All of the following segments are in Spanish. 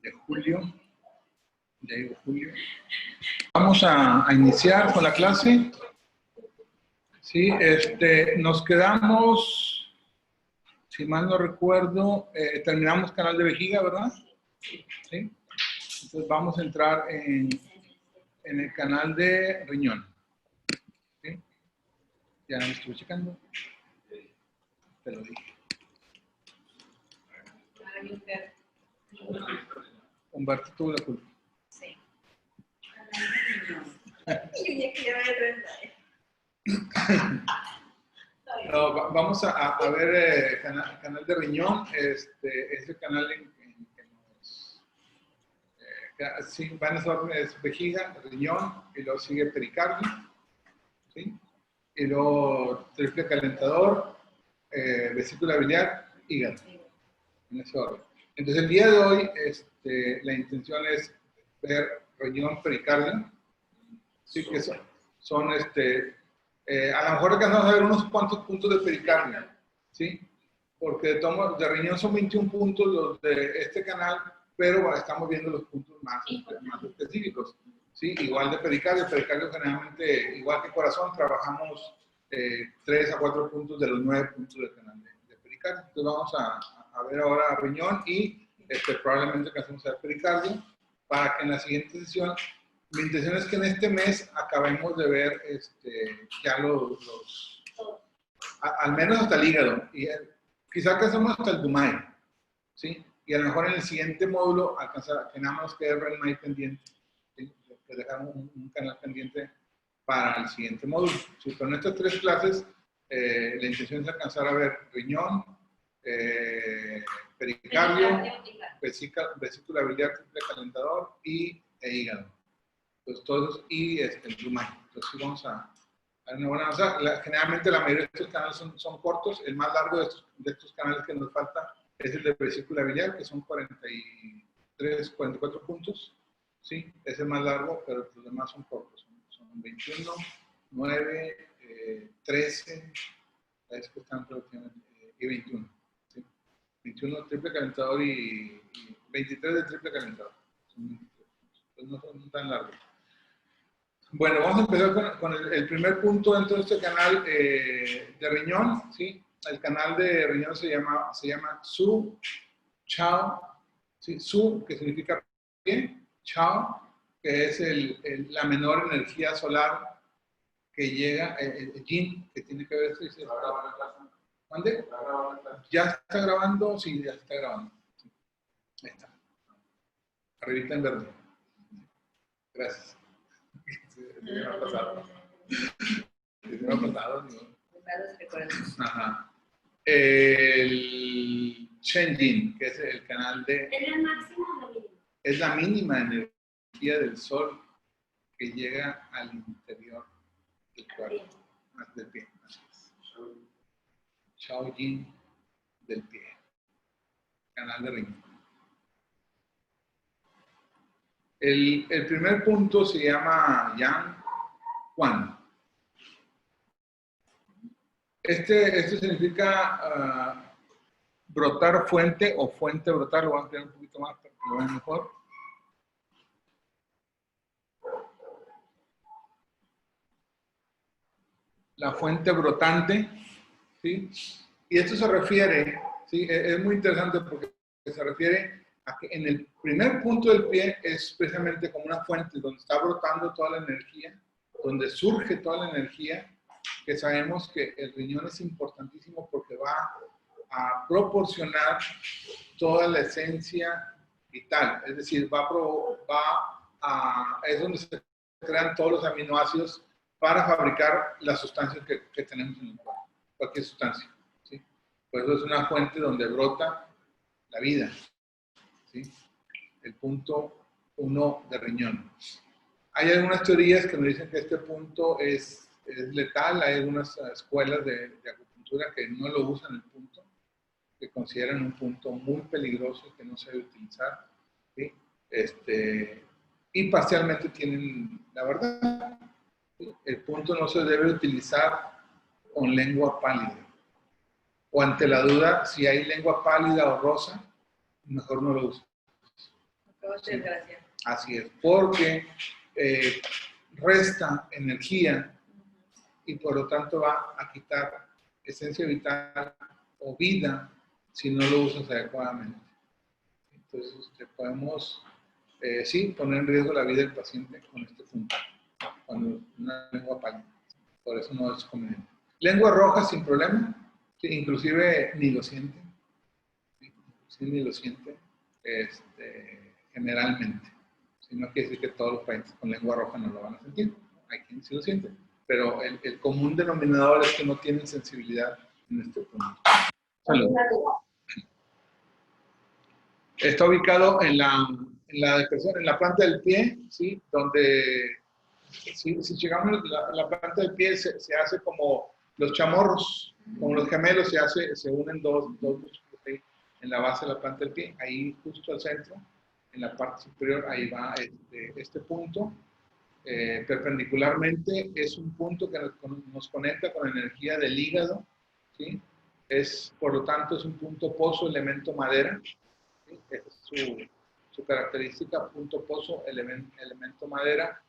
de julio. De julio. Vamos a iniciar con la clase. Sí, nos quedamos, si mal no recuerdo, terminamos canal de vejiga, ¿verdad? Sí. Entonces vamos a entrar en el canal de riñón. ¿Sí? Ya me estuve checando. Te lo dije. Humberto tuvo la culpa. Sí. No, vamos a ver canal de riñón. Es el canal en que nos... sí, van a ser vejiga, riñón, y luego sigue pericardio, ¿sí? Y luego triple calentador, vesícula biliar, hígado, en ese orden. Entonces el día de hoy la intención es ver riñón, pericardio, sí, que son a lo mejor alcanzamos a ver unos cuantos puntos de pericardio, ¿sí? Porque de riñón son 21 puntos los de este canal, pero estamos viendo los puntos más específicos, ¿sí? Igual de pericardio generalmente, igual que corazón, trabajamos 3 a 4 puntos de los 9 puntos del canal de pericardio. Entonces vamos a ver ahora riñón y probablemente alcancemos a ver pericardio, para que en la siguiente sesión, mi intención es que en este mes acabemos de ver ya al menos hasta el hígado, y quizá alcancemos hasta el Dumay, ¿sí? Y a lo mejor en el siguiente módulo alcanzar, que nada más quede el renal pendiente, ¿sí? Que dejamos un canal pendiente para el siguiente módulo, ¿sí? Pero en estas 3 clases la intención es alcanzar a ver riñón, pericardio, vesícula biliar, triple calentador y hígado. Entonces todos, y el Dumay. Entonces vamos a una buena avanzada. Generalmente la mayoría de estos canales son cortos. El más largo de estos canales que nos falta es el de vesícula biliar, que son 43, 44 puntos. Sí, es el más largo, pero los demás son cortos. Son 21, 9, 13, es que están y 21. ¿Sí? 21 triple calentador y 23 de triple calentador. Son 23 puntos. Entonces no son tan largos. Bueno, vamos a empezar con el primer punto dentro de este canal de riñón, ¿sí? El canal de riñón se llama Su Chao, ¿sí? Su, que significa pie, Chao, que es la menor energía solar que llega, Yin, que tiene que ver, ¿sí? ¿Dónde? ¿Ya está grabando? Sí, ya está grabando. Sí. Ahí está. Arribita en verde. Gracias. Me ha pasado. Me ha pasado, ¿no? Ajá. El Shenjin, que es el canal de... ¿Es la máxima o la mínima? Es la mínima energía del sol que llega al interior del cuerpo, del pie. Shaojin del pie. Canal de riñón. El primer punto se llama Yang Quan. Este significa brotar fuente o fuente brotar. Lo voy a ampliar un poquito más para que lo vean mejor. La fuente brotante, ¿sí? Y esto se refiere, ¿sí? Es muy interesante porque se refiere a que en el primer punto del pie es precisamente como una fuente donde está brotando toda la energía, donde surge toda la energía, que sabemos que el riñón es importantísimo porque va a proporcionar toda la esencia vital, es decir, es donde se crean todos los aminoácidos para fabricar las sustancias que tenemos en el cuerpo, cualquier sustancia, ¿sí? Por eso es una fuente donde brota la vida, ¿sí? El punto 1 de riñón. Hay algunas teorías que nos dicen que este punto es letal. Hay algunas escuelas de acupuntura que no lo usan el punto, que consideran un punto muy peligroso que no se debe utilizar, ¿sí? Y parcialmente tienen la verdad. El punto no se debe utilizar con lengua pálida. O ante la duda, si hay lengua pálida o rosa, mejor no lo uses. Muchas gracias. Así es, porque resta energía y por lo tanto va a quitar esencia vital o vida si no lo usas adecuadamente. Entonces, podemos, sí, poner en riesgo la vida del paciente con este punto, con una lengua pálida. Por eso no es conveniente. Lengua roja sin problema, sí, inclusive ni lo siente. Sí, ni lo siente, generalmente. Si no quiere decir que todos los pacientes con lengua roja no lo van a sentir. Hay quienes sí lo sienten. Pero el común denominador es que no tienen sensibilidad en este punto. Salud. Está ubicado en la depresión, en la planta del pie, ¿sí? Donde si llegamos a la planta del pie se hace como los chamorros, como los gemelos, se unen dos músculos ahí en la base de la planta del pie, ahí justo al centro, en la parte superior, ahí va este punto. Perpendicularmente es un punto que nos conecta con la energía del hígado, ¿sí? Por lo tanto, es un punto pozo, elemento madera. ¿Sí? Esa es su característica, punto pozo, elemento madera.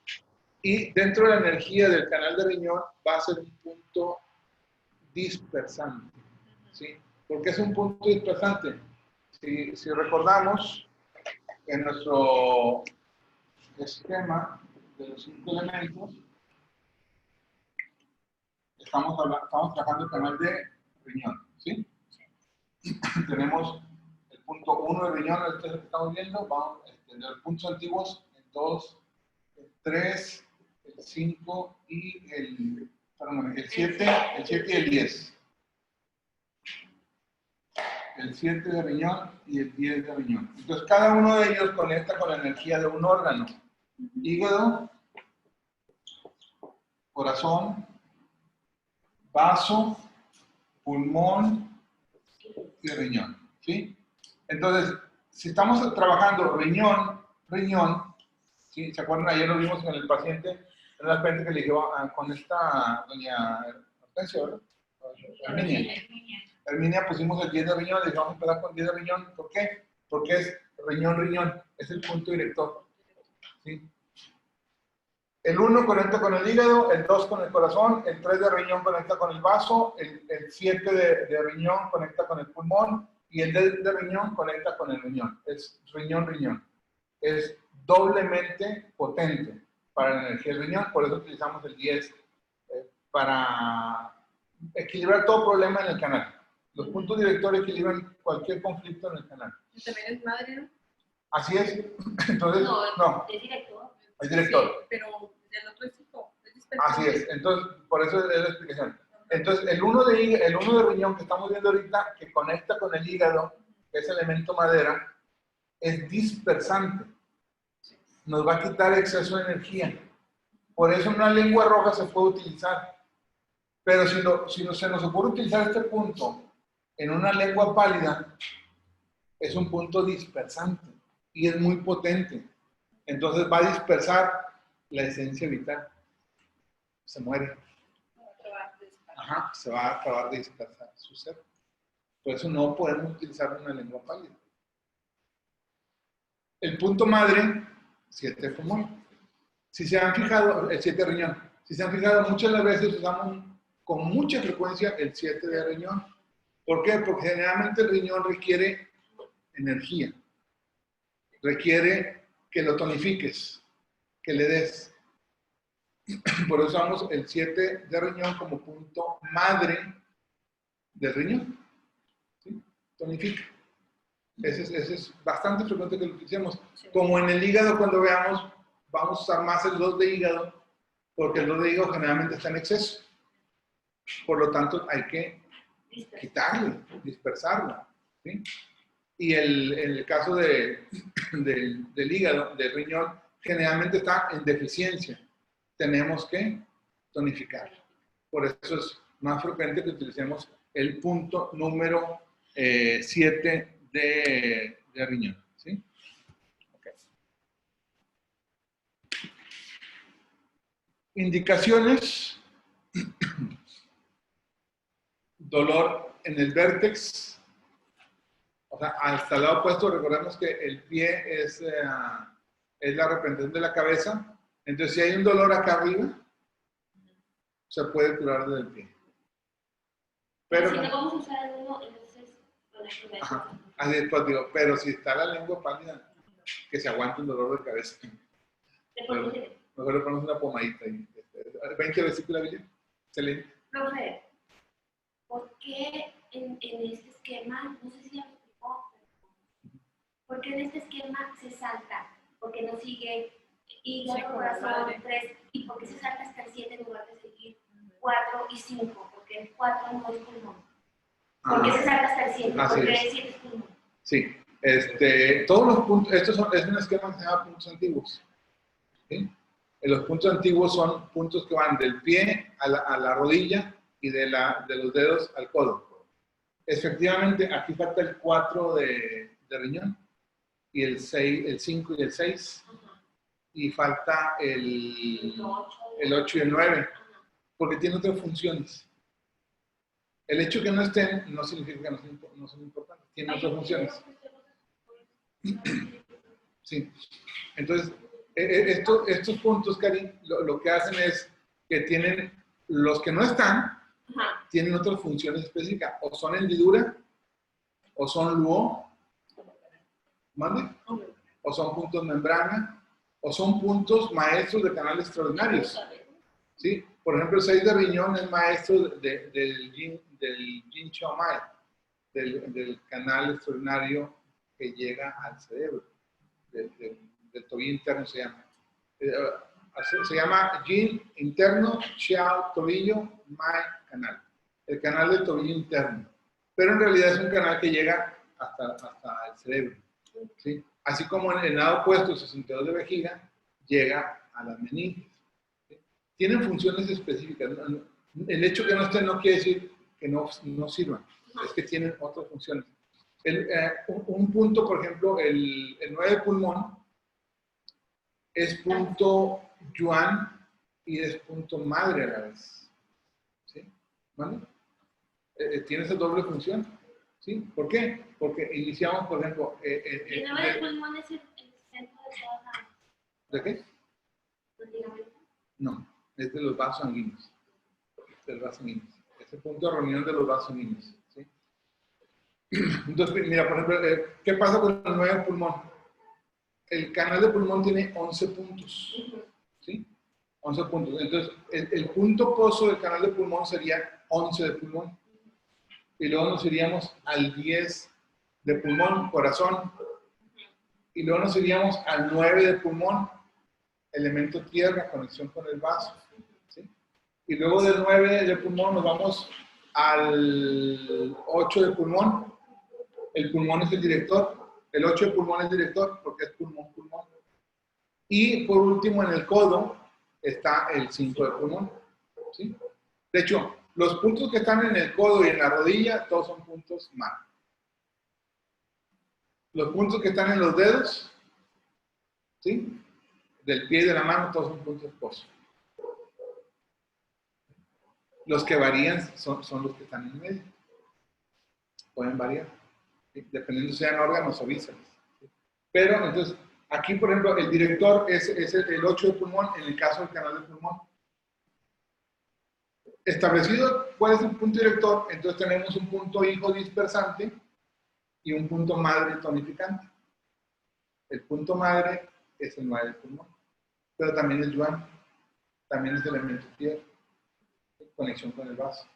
Y dentro de la energía del canal de riñón va a ser un punto dispersante. ¿Sí? ¿Por qué es un punto dispersante? Si recordamos, en nuestro esquema de los 5 elementos, estamos trabajando el canal de riñón. ¿Sí? Tenemos el punto 1 de riñón, este es el que estamos viendo. Vamos a tener puntos antiguos, el 2, el 3, el 5 y el 7 y el 10. El 7 de riñón y el 10 de riñón. Entonces, cada uno de ellos conecta con la energía de un órgano. Hígado, corazón, vaso, pulmón y riñón. ¿Sí? Entonces, si estamos trabajando riñón, ¿sí? ¿Se acuerdan? Ayer lo vimos con el paciente, en la paciente que le dijo con esta doña Hortensia, ¿verdad? Herminia, pusimos el 10 de riñón, le dije, vamos a empezar con 10 de riñón. ¿Por qué? Porque es riñón, es el punto director. ¿Sí? El 1 conecta con el hígado, el 2 con el corazón, el 3 de riñón conecta con el vaso, el 7 de riñón conecta con el pulmón y el 10 de riñón conecta con el riñón. Es riñón. Es doblemente potente para la energía del riñón, por eso utilizamos el 10 para equilibrar todo problema en el canal. Los puntos directores equilibran cualquier conflicto en el canal. ¿También es madre, no? Así es. Entonces, no. Es director. Es director. Sí, pero el otro es hijo. Así es. Entonces, por eso es la explicación. Entonces, el 1 de riñón que estamos viendo ahorita, que conecta con el hígado, que es elemento madera, es dispersante. Nos va a quitar exceso de energía. Por eso una lengua roja se puede utilizar. Pero si se nos ocurre utilizar este punto en una lengua pálida, es un punto dispersante y es muy potente. Entonces va a dispersar la esencia vital. Se muere. Ajá, se va a acabar de dispersar su ser. Por eso no podemos utilizar una lengua pálida. El punto madre, 7 de pulmón. Si se han fijado, el 7 de riñón. Si se han fijado, muchas de las veces usamos con mucha frecuencia el 7 de riñón. ¿Por qué? Porque generalmente el riñón requiere energía. Requiere que lo tonifiques, que le des. Por eso usamos el 7 de riñón como punto madre del riñón. ¿Sí? Tonifica. Ese es bastante frecuente que lo utilicemos. Como en el hígado, cuando veamos, vamos a usar más el 2 de hígado, porque el 2 de hígado generalmente está en exceso. Por lo tanto, hay que quitarlo, dispersarlo. ¿Sí? Y en el caso del hígado, del riñón, generalmente está en deficiencia. Tenemos que tonificarlo. Por eso es más frecuente que utilicemos el punto número 7 de riñón. ¿Sí? Okay. Indicaciones. Dolor en el vértex, sea, hasta el lado opuesto, recordemos que el pie es la representación de la cabeza. Entonces, si hay un dolor acá arriba, se puede curar desde el pie. Pero si no vamos a usar el uno, entonces ajá, así es, pues, digo, pero si está la lengua pálida, que se aguante un dolor de cabeza. Mejor le ponemos una pomadita ahí. 20 versículos de la Biblia. Excelente. Profe, ¿por qué en este esquema, no sé si ya lo explicó, ¿por qué en este esquema se salta? Porque no sigue hígado, corazón, 3, y por qué se salta hasta el 7 en lugar de seguir 4 y 5? Porque el 4 no es pulmón. ¿Por qué se salta hasta el 7? Porque el 7 es pulmón. Sí, todos los puntos, es un esquema que se llama puntos antiguos. ¿Sí? Los puntos antiguos son puntos que van del pie a la rodilla y de los dedos al codo. Efectivamente, aquí falta el 4 de riñón, y el 5 y el 6, y falta el 8 y el 9, porque tienen otras funciones. El hecho de que no estén no significa que no son importantes, tienen otras funciones. Sí. Entonces, estos puntos, Cari, lo que hacen es que tienen, los que no están, tienen otras funciones específicas, o son hendidura, o son luo, ¿mande? O son puntos membrana, o son puntos maestros de canales extraordinarios. ¿Sí? Por ejemplo, el 6 de riñón es maestro del Yin Chao Mai, del canal extraordinario que llega al cerebro, del tobillo interno se llama. Se llama Yin interno, Xiao, tobillo, Mai, canal. El canal del tobillo interno. Pero en realidad es un canal que llega hasta el cerebro. ¿Sí? Así como en el lado opuesto, 62 de vejiga, llega a las meninges. ¿Sí? Tienen funciones específicas. El hecho que no estén no quiere decir que no sirvan. Es que tienen otras funciones. Un punto, por ejemplo, el 9 de pulmón es punto yuan y es punto madre a la vez. ¿Sí? ¿Vale? Tiene esa doble función. ¿Sí? ¿Por qué? Porque iniciamos, por ejemplo... ¿El 9 de pulmón es el centro de toda la... ¿De qué? No, es de los vasos sanguíneos. Del vaso sanguíneo. Es el punto de reunión de los vasos sanguíneos. ¿Sí? Entonces, mira, por ejemplo, ¿qué pasa con el 9 de pulmón? El canal de pulmón tiene 11 puntos. ¿Sí? 11 puntos. Entonces, el punto pozo del canal de pulmón sería 11 de pulmón. Y luego nos iríamos al 10 de pulmón, corazón. Y luego nos iríamos al 9 de pulmón, elemento tierra, conexión con el vaso. ¿Sí? Y luego del 9 de pulmón nos vamos al 8 de pulmón. El pulmón es el director. El 8 de pulmón es el director porque es pulmón, pulmón. Y por último, en el codo está el 5 de pulmón. ¿Sí? De hecho, los puntos que están en el codo y en la rodilla, todos son puntos mano. Los puntos que están en los dedos, ¿sí? Del pie y de la mano, todos son puntos pozo. Los que varían son los que están en medio. Pueden variar, ¿sí? Dependiendo si sean órganos o vísceras. ¿Sí? Pero, entonces, aquí, por ejemplo, el director es el 8 de pulmón, en el caso del canal de pulmón. Establecido cuál es el punto director, entonces tenemos un punto hijo dispersante y un punto madre tonificante. El punto madre es el 9 del pulmón, pero también es yuan, también es elemento tierra, conexión con el vaso.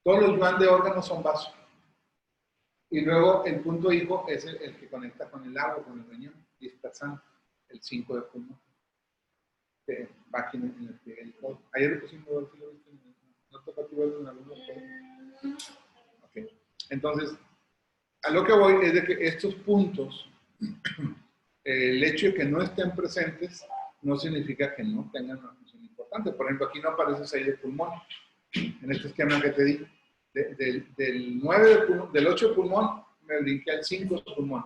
Todos los yuan de órganos son vasos. Y luego el punto hijo es el que conecta con el agua, con el riñón, dispersante, el 5 del pulmón, que va aquí en el pie del codo. Ayer lo pusimos, si lo viste, ¿no toca tu verlo en algún momento? Okay. Entonces, a lo que voy es de que estos puntos, el hecho de que no estén presentes, no significa que no tengan una función importante. Por ejemplo, aquí no aparece 6 de pulmón, en este esquema que te di. Del 9 de pulmón, del 8 de pulmón, me brinqué al 5 de pulmón.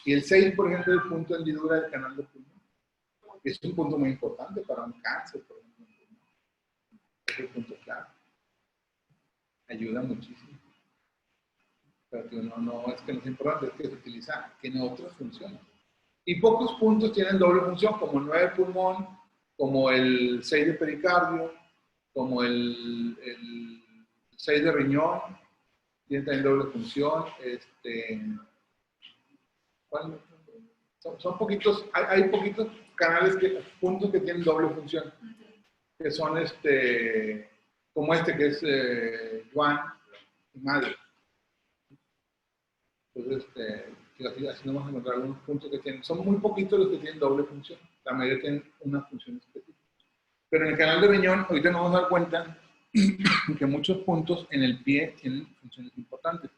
Y el 6, por ejemplo, es el punto de hendidura del canal de pulmón. Es un punto muy importante para un cáncer, por ejemplo. Es el punto clave. Ayuda muchísimo. Pero tío, no es que no es importante, es que se utiliza, tiene otras funciones. Y pocos puntos tienen doble función, como el 9 de pulmón, como el 6 de pericardio, como el 6 de riñón, tiene también doble función. Son poquitos, hay poquitos canales, puntos que tienen doble función, que son como que es Juan y Madre. Entonces, así no vamos a encontrar algunos puntos que tienen, son muy poquitos los que tienen doble función, la mayoría tienen una función específica. Pero en el canal de riñón, ahorita nos vamos a dar cuenta que muchos puntos en el pie tienen funciones importantes.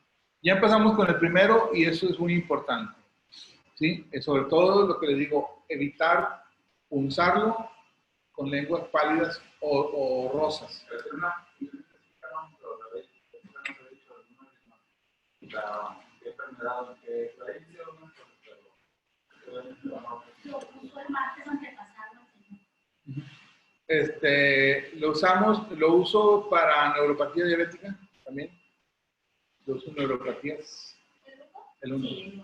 Ya empezamos con el primero y eso es muy importante, ¿sí? Sobre todo lo que les digo, evitar punzarlo con lenguas pálidas o rosas. Lo uso para neuropatía diabética también. Lo uso en neuropatías. Sí.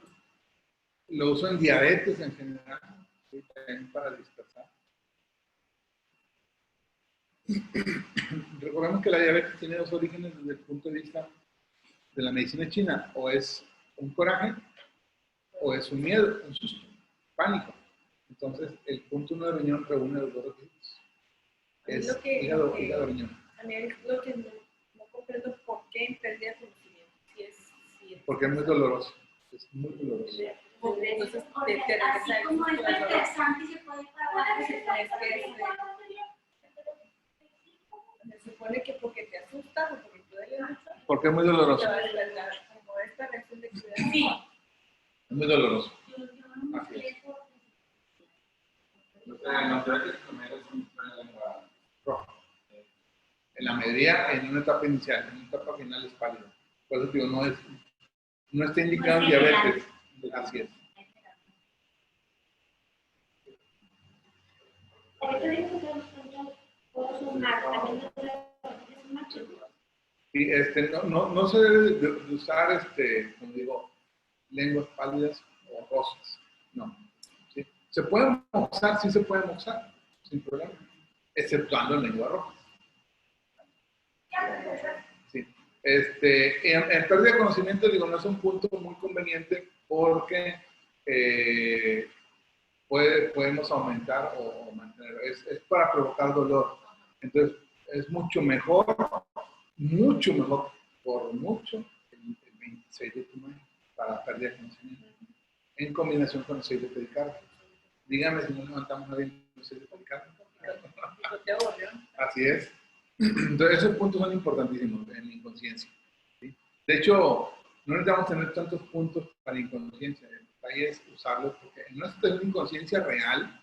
Lo uso en diabetes en general, ¿sí? También para dispersar. Recordemos que la diabetes tiene dos orígenes desde el punto de vista de la medicina china, o es un coraje o es un miedo, un susto, pánico. Entonces, el punto 1 de riñón reúne los dos requisitos. Es hígado, riñón. A mí es lo que no comprendo por qué en pérdida de conocimiento. Porque es muy doloroso. Es muy doloroso. Entonces, Así como es interesante, se puede parar. se supone que porque te asustas o porque te duele mucho, porque es muy doloroso. te va a despertar como esta reacción de cuidado. Sí. Es muy doloroso. Así es. En la mayoría, en una etapa inicial, en una etapa final es pálida. Por eso digo, no está indicado en diabetes. Así es. Sí, no se debe de usar, como digo, lenguas pálidas o rosas. No. ¿Sí? ¿Se pueden moxar? Sí se pueden moxar, sin problema. Exceptuando en lengua roja. Sí. En pérdida de conocimiento, digo, no es un punto muy conveniente porque podemos aumentar o mantener. Es para provocar dolor. Entonces, es mucho mejor, por mucho, el 26 de Tumay para pérdida de conocimiento, en combinación con el 6 de pericardio. Dígame si no levantamos a bien el 6 de pericardio. Así es. Entonces, esos puntos son importantísimos en la inconsciencia. ¿Sí? De hecho, no necesitamos tener tantos puntos para inconsciencia. El detalle es usarlos porque en una situación de inconsciencia real,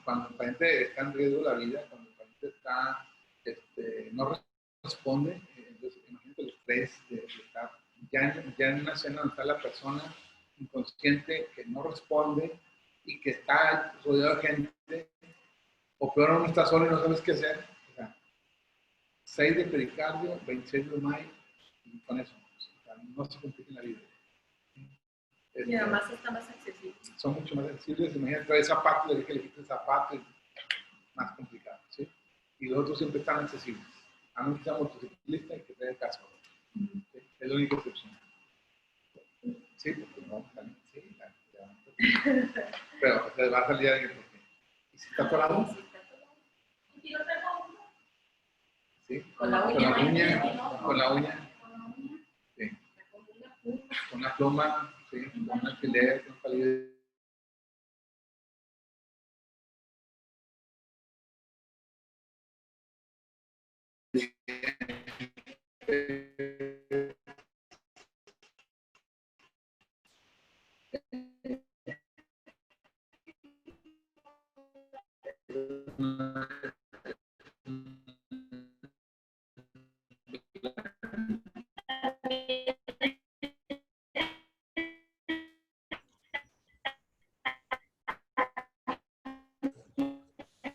cuando el paciente está en riesgo de la vida, cuando el paciente está, no responde, entonces imagínate el estrés de estar ya en una escena donde está la persona inconsciente que no responde y que está rodeado de gente, o peor aún está solo y no sabes qué hacer. O sea, 6 de pericardio, 26 de mayo, y con eso. O sea, no se complica en la vida. Y además está más accesible. Son mucho más accesibles. Imagínate, trae zapato, le dije que le quite el zapato, y más complicado, ¿sí? Y los otros siempre están accesibles. A menos que sea motociclista y que tenga el casco. ¿Sí? Es la única excepción. Sí, porque no, también, sí, pero se va a salir alguien porque. ¿Y si está atorado? Sí, Con la uña. Con la uña. Sí. Con una pluma, sí, con un alfiler, con un palillo.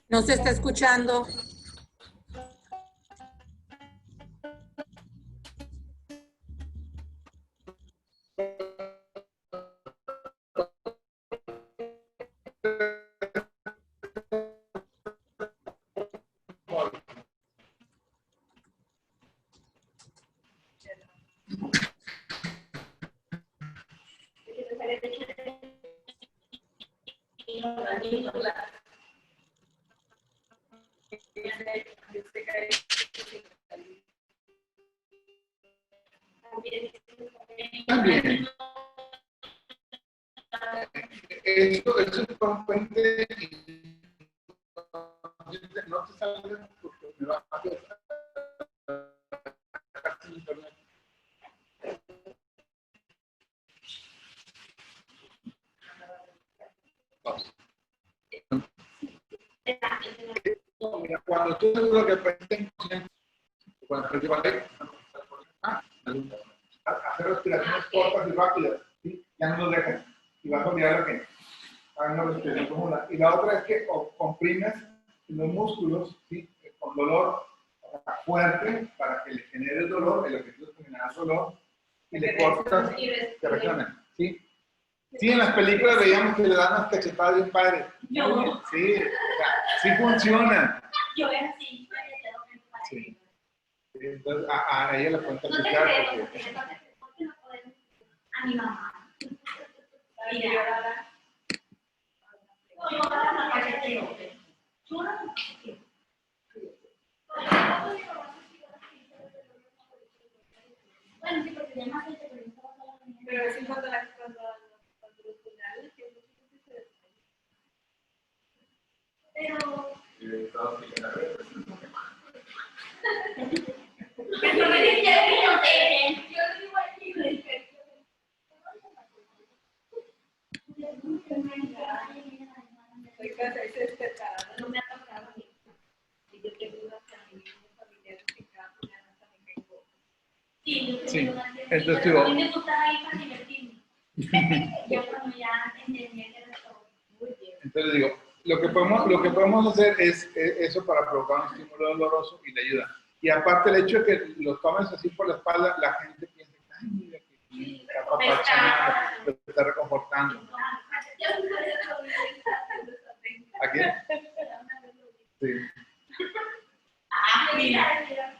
No se está escuchando. También. Eso es un puente y no te salgas porque me va a afectar el internet. Vamos. Mira, cuando tú seguro que aprenden cuando te vale hacer respiraciones cortas y rápidas, ¿sí? Ya no lo dejas y vas a olvidar lo que hagan una respiración profunda. Y la otra es que comprimes los músculos, ¿sí? Con dolor fuerte para que le genere dolor, el objetivo es generar dolor y le cortas que reaccionen, ¿sí? Sí, en las películas veíamos que le dan unas cachetadas bien padres. No. Sí, o sea, sí funciona. Yo era así. Sí. Entonces, a ella le pueden No te cachetear creo, porque... porque no podemos. A mi mamá. Mira. No, yo no cacheteo. Yo no cacheteo. Bueno, sí, porque ya más gente, pero no estaba toda la mañana. Pero es cuando los finales, que mucha gente se desmaya. Pero. Que no me dijeron que yo te yo no digo aquí, soy casa y se despertará. No me ha tocado. Y yo tengo unas familiares que cada mañana también tengo. Sí, yo Sí, tengo una entonces, pero digo- a mí me gustaba ir para divertirme. Yo cuando ya entendía que era todo. Muy bien. Entonces digo, lo que podemos hacer es eso para provocar un estímulo doloroso y le ayuda. Y aparte el hecho de que lo tomes así por la espalda, la gente piensa, ay, mira que bien, está apapachando, lo está reconfortando. ¿A quién? Sí. Ah, mira, mira,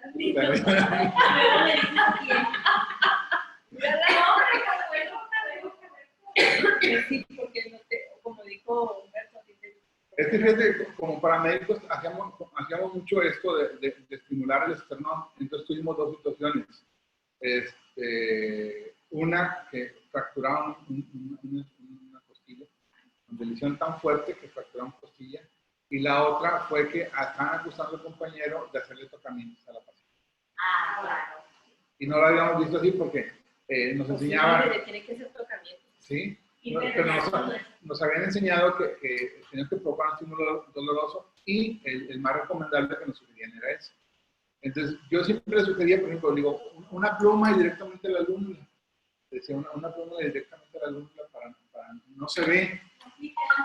También. luego le dices a quién. Sí, porque no te, como dijo Humberto, dice, Es que fíjate, como paramédicos hacíamos mucho esto de estimular el esternón. Entonces tuvimos dos situaciones. Una que fracturaron una costilla, donde le hicieron tan fuerte que fracturaron costilla. Y la otra fue que estaban acusando al compañero de hacerle tocamientos a la paciente. Ah, claro. Y no lo habíamos visto así porque nos enseñaban, tiene que ser tocamiento. ¿sí? Pero nos habían enseñado que teníamos que provocar un estímulo doloroso y el más recomendable que nos sugerían era eso. Entonces, yo siempre le sugería, por ejemplo, digo, una pluma y directamente a la alumna. Decía, una pluma y directamente a la alumna para no se ve,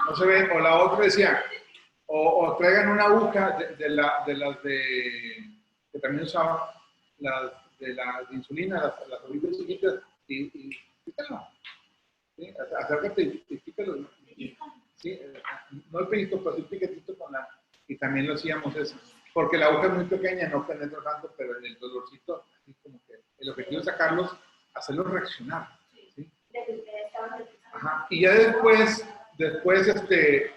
no se ve. O la otra decía, o traigan una aguja de las que también usaban, las de la de insulina, las agujas chiquitas, y pícalo. ¿Sí? Acércate y pícalo. ¿Sí? No el pellizco, pero sí el piquetito con la... Y también lo hacíamos eso. Porque la aguja es muy pequeña, no penetra tanto, pero el dolorcito, así como que el objetivo es sacarlos, hacerlos reaccionar. ¿Sí? Ajá. Y ya después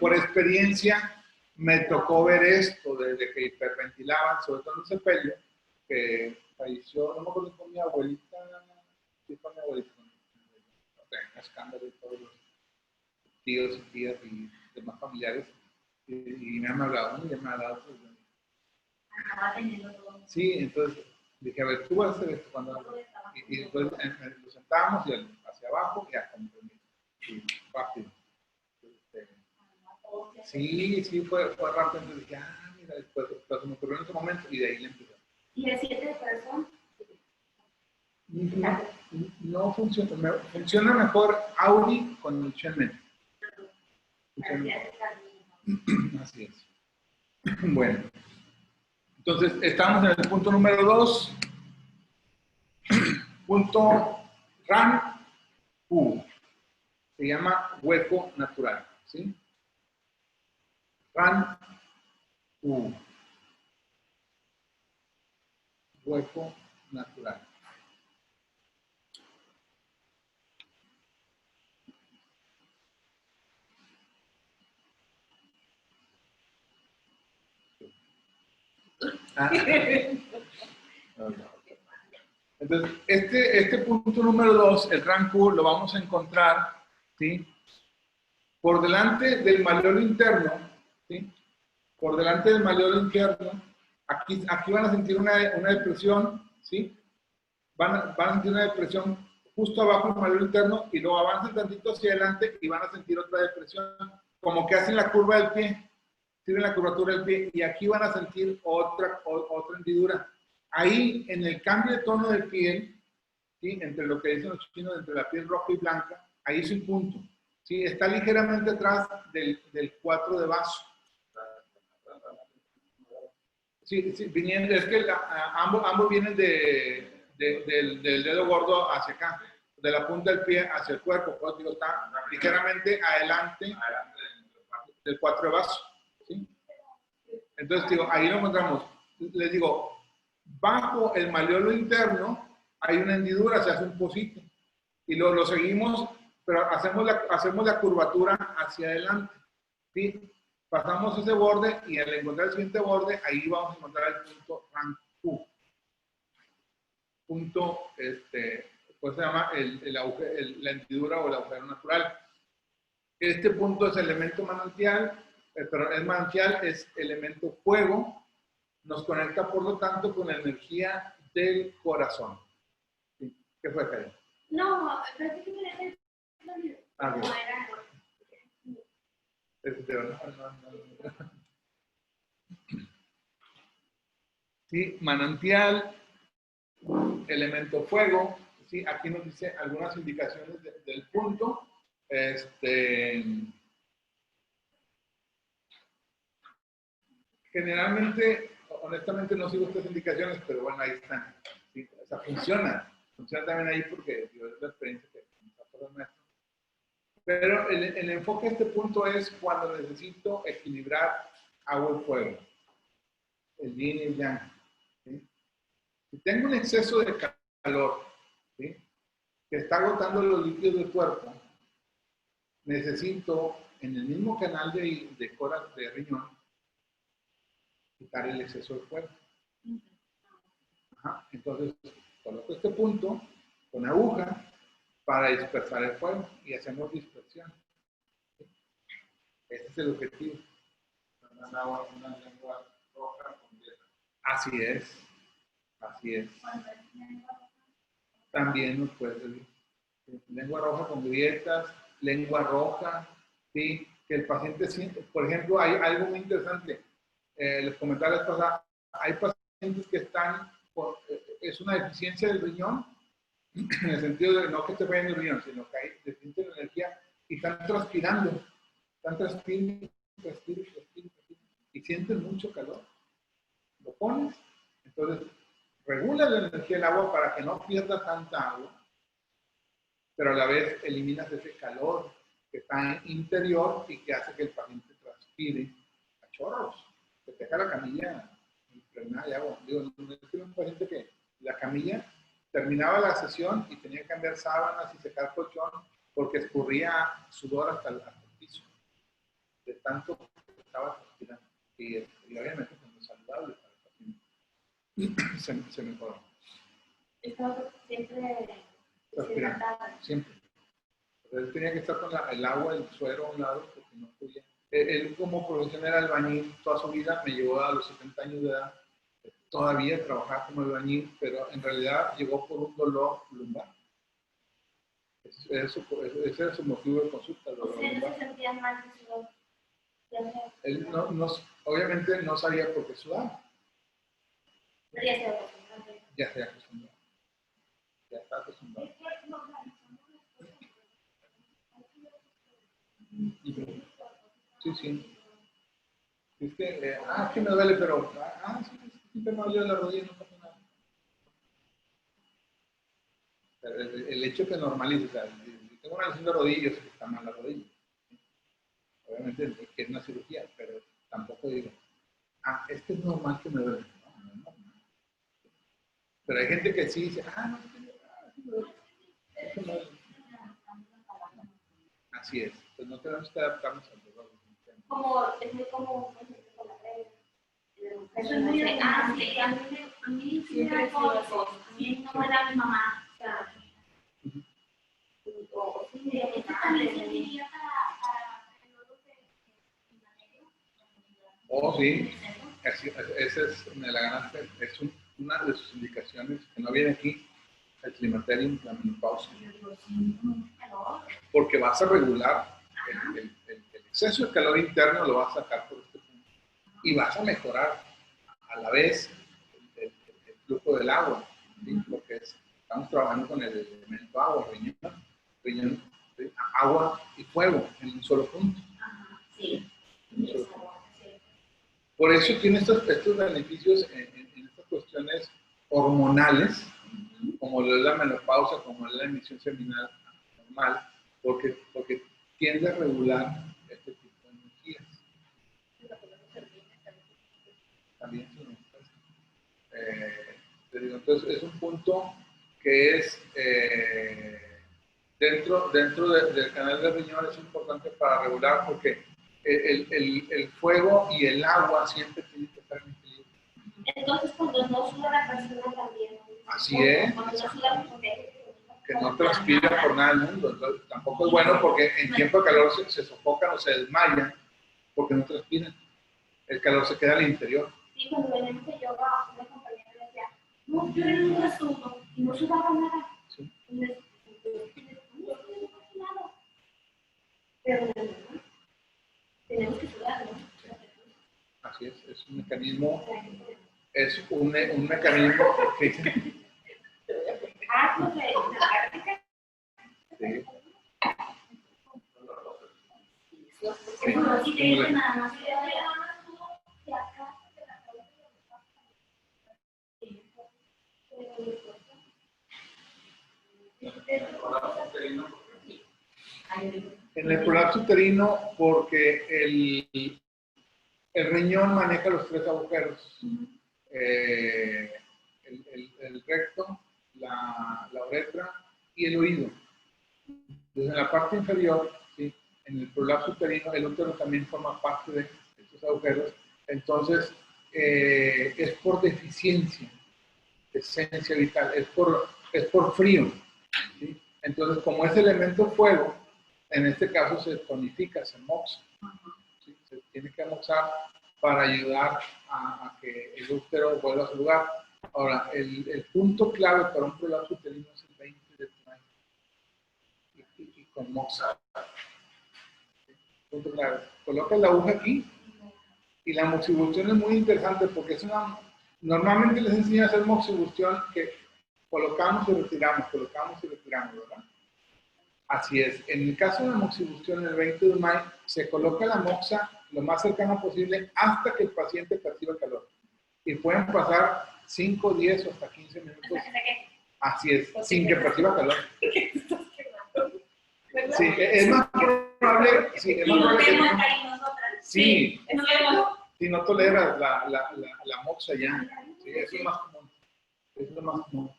por experiencia, me tocó ver esto, desde que hiperventilaban, sobre todo en el sepelio, que falleció, no me acuerdo con mi abuelita, sí con mi abuelita, un escándalo de todos los tíos y tías y demás familiares, y me han hablado, ¿no? Y me han hablado. Acaba teniendo todo. Sí, entonces dije, a ver, tú vas a hacer esto cuando... Y después lo sentábamos y hacia abajo y hasta y rápido. Sí, fue rápido. Entonces dije, mira, después se me ocurrió en ese momento y de ahí le empezó. ¿Y de 7 personas? No funciona. Funciona mejor Audi con el Shenmen. Así es. Bueno. Entonces, estamos en el punto número 2. Punto RAN U. Se llama hueco natural. ¿Sí? RAN U. Hueco natural. Ah. Entonces, este punto número 2, el ranku, lo vamos a encontrar, ¿sí? Por delante del malleolo interno, ¿sí? Por delante del malleolo interno, aquí van a sentir una depresión, ¿sí? Van a sentir una depresión justo abajo del malleolo interno y luego avanzan tantito hacia adelante y van a sentir otra depresión, como que hacen la curva del pie, tienen la curvatura del pie y aquí van a sentir otra hendidura. Ahí, en el cambio de tono de piel, ¿sí? Entre lo que dicen los chinos, entre la piel roja y blanca, ahí es un punto. ¿Sí? Está ligeramente atrás del 4 de vaso. Sí, sí, viniendo, es que ambos vienen del dedo gordo hacia acá, de la punta del pie hacia el cuerpo, pues, digo, está ligeramente adelante del 4 de vaso. ¿Sí? Entonces, digo, ahí lo encontramos. Les digo, bajo el malleolo interno hay una hendidura, se hace un pocito. Y lo seguimos, pero hacemos la curvatura hacia adelante. ¿Sí? Pasamos ese borde y al encontrar el siguiente borde, ahí vamos a encontrar el punto ranku. Punto, pues se llama la hendidura o el agujero natural. Este punto es elemento manantial, perdón, es manantial, es elemento fuego, nos conecta por lo tanto con la energía del corazón. ¿Sí? ¿Qué fue, Karen? No, pero sí que Ah, bien. no era. Sí, manantial, elemento fuego, ¿sí? Aquí nos dice algunas indicaciones del punto. Generalmente, honestamente no sigo estas indicaciones, pero bueno, ahí están. ¿Sí? O sea, funciona también ahí porque es la experiencia que nos ha pasado el maestro. Pero el enfoque de este punto es cuando necesito equilibrar agua y fuego, el yin y el yang. ¿Sí? Si tengo un exceso de calor, ¿sí? Que está agotando los líquidos del cuerpo, necesito en el mismo canal de coras de riñón quitar el exceso de fuego. Ajá. Entonces, coloco este punto con aguja para dispersar el fuego y hacemos dispersión. ¿Sí? Este es el objetivo. Una lengua roja con grietas. Así es. Así es. También nos puede servir. Lengua roja con grietas, lengua roja, ¿sí? Que el paciente siente. Por ejemplo, hay algo muy interesante. Les comentaba la vez pasada, hay pacientes que están, es una deficiencia del riñón, en el sentido de no que esté fallando el riñón, sino que hay deficiencia de energía y están transpirando, y sienten mucho calor. Lo pones, entonces regula la energía del agua para que no pierda tanta agua, pero a la vez eliminas ese calor que está interior y que hace que el paciente transpire a chorros, que te deja la camilla impregnada de agua. Digo, no es un paciente que la camilla terminaba la sesión y tenía que cambiar sábanas y secar colchón porque escurría sudor hasta el piso, de tanto que estaba transpirando. Y obviamente es muy saludable para el paciente. Se mejoró. Esto siempre deshidratado. Siempre. Él tenía que estar con el agua, el suero a un lado, porque no podía. Él como profesional albañil toda su vida, me llevó a los 70 años de edad, todavía trabajaba como albañil, pero en realidad llegó por un dolor lumbar. Ese era su motivo de consulta. ¿Ustedes se sentían mal de sudor? Él obviamente no sabía por qué sudaba. Pero ya se acostumbró. Ya se acostumbró. Ya está acostumbrado. Sí, sí. Es que, es que me duele, pero, sí, siempre me dolió la rodilla, no pasa nada. El hecho que normalice, o sea, si tengo una lesión de rodillas, que está mal la rodilla. Obviamente que es una cirugía, pero tampoco digo, es que es normal que me duele. No, no es normal. Pero hay gente que sí dice, no, sí me duele. Es que no duele. Así es, pues no tenemos que adaptarnos al dolor. Como, es muy común, por ejemplo, con la regla, Eso es muy sí, a mí sí me da cólicos. A mí no me da mi mamá. O sea, esto también serviría para el lodo de materia. Oh, sí. Esa es, me la ganaste. Es una de sus indicaciones que no viene aquí, el climaterium, la menopausia. Porque vas a regular el exceso de calor interno, lo vas a sacar por este punto. Y vas a mejorar a la vez el flujo del agua, ¿sí? Porque estamos trabajando con el elemento agua, riñón, ¿sí? Agua y fuego en un solo punto. Sí. Por eso tiene estos beneficios en estas cuestiones hormonales, como lo es la menopausia, como es la emisión seminal normal, porque tiende a regular este tipo de energías. También te digo, entonces es un punto que es dentro del canal del riñón es importante para regular, porque el fuego y el agua siempre tienen que estar en equilibrio. Entonces, cuando no suda la persona también. Así es. Cuando no suda, que no transpira por nada del mundo. Entonces, tampoco es bueno porque en tiempo de calor se sofocan o se desmayan porque no transpiran. El calor se queda al interior. Sí, cuando veníamos de yoga, una compañera me decía, no, yo no sudo, y no sudaba nada. Sí. Pero tenemos que sudar, ¿no? Así es un mecanismo, un mecanismo que... Ah, pues de la práctica. Sí. Y te dice nada más. En el prolapso uterino, porque el riñón maneja los tres agujeros. El recto, la uretra y el oído. Desde la parte inferior, ¿sí? En el prolapso uterino, el útero también forma parte de estos agujeros. Entonces, es por deficiencia de esencia vital, es por frío, ¿sí? Entonces, como es elemento fuego, en este caso se tonifica, se moxa, ¿sí? Se tiene que moxar para ayudar a que el útero vuelva a su lugar. Ahora, el punto clave para un prolapso uterino es el 20 de Tonight y con moxa. Punto clave. Coloca la aguja aquí y la moxibustión es muy interesante porque es normalmente les enseño a hacer moxibustión que colocamos y retiramos, ¿verdad? Así es. En el caso de la moxibustión, el 20 de mayo, se coloca la moxa lo más cercano posible hasta que el paciente perciba calor. Y pueden pasar 5, 10 o hasta 15 minutos. Así es, sin que perciba calor. Sí, es más probable. Sí, es más probable que sí, si no toleras la moxa ya. Sí, eso es más común. Eso es lo más común.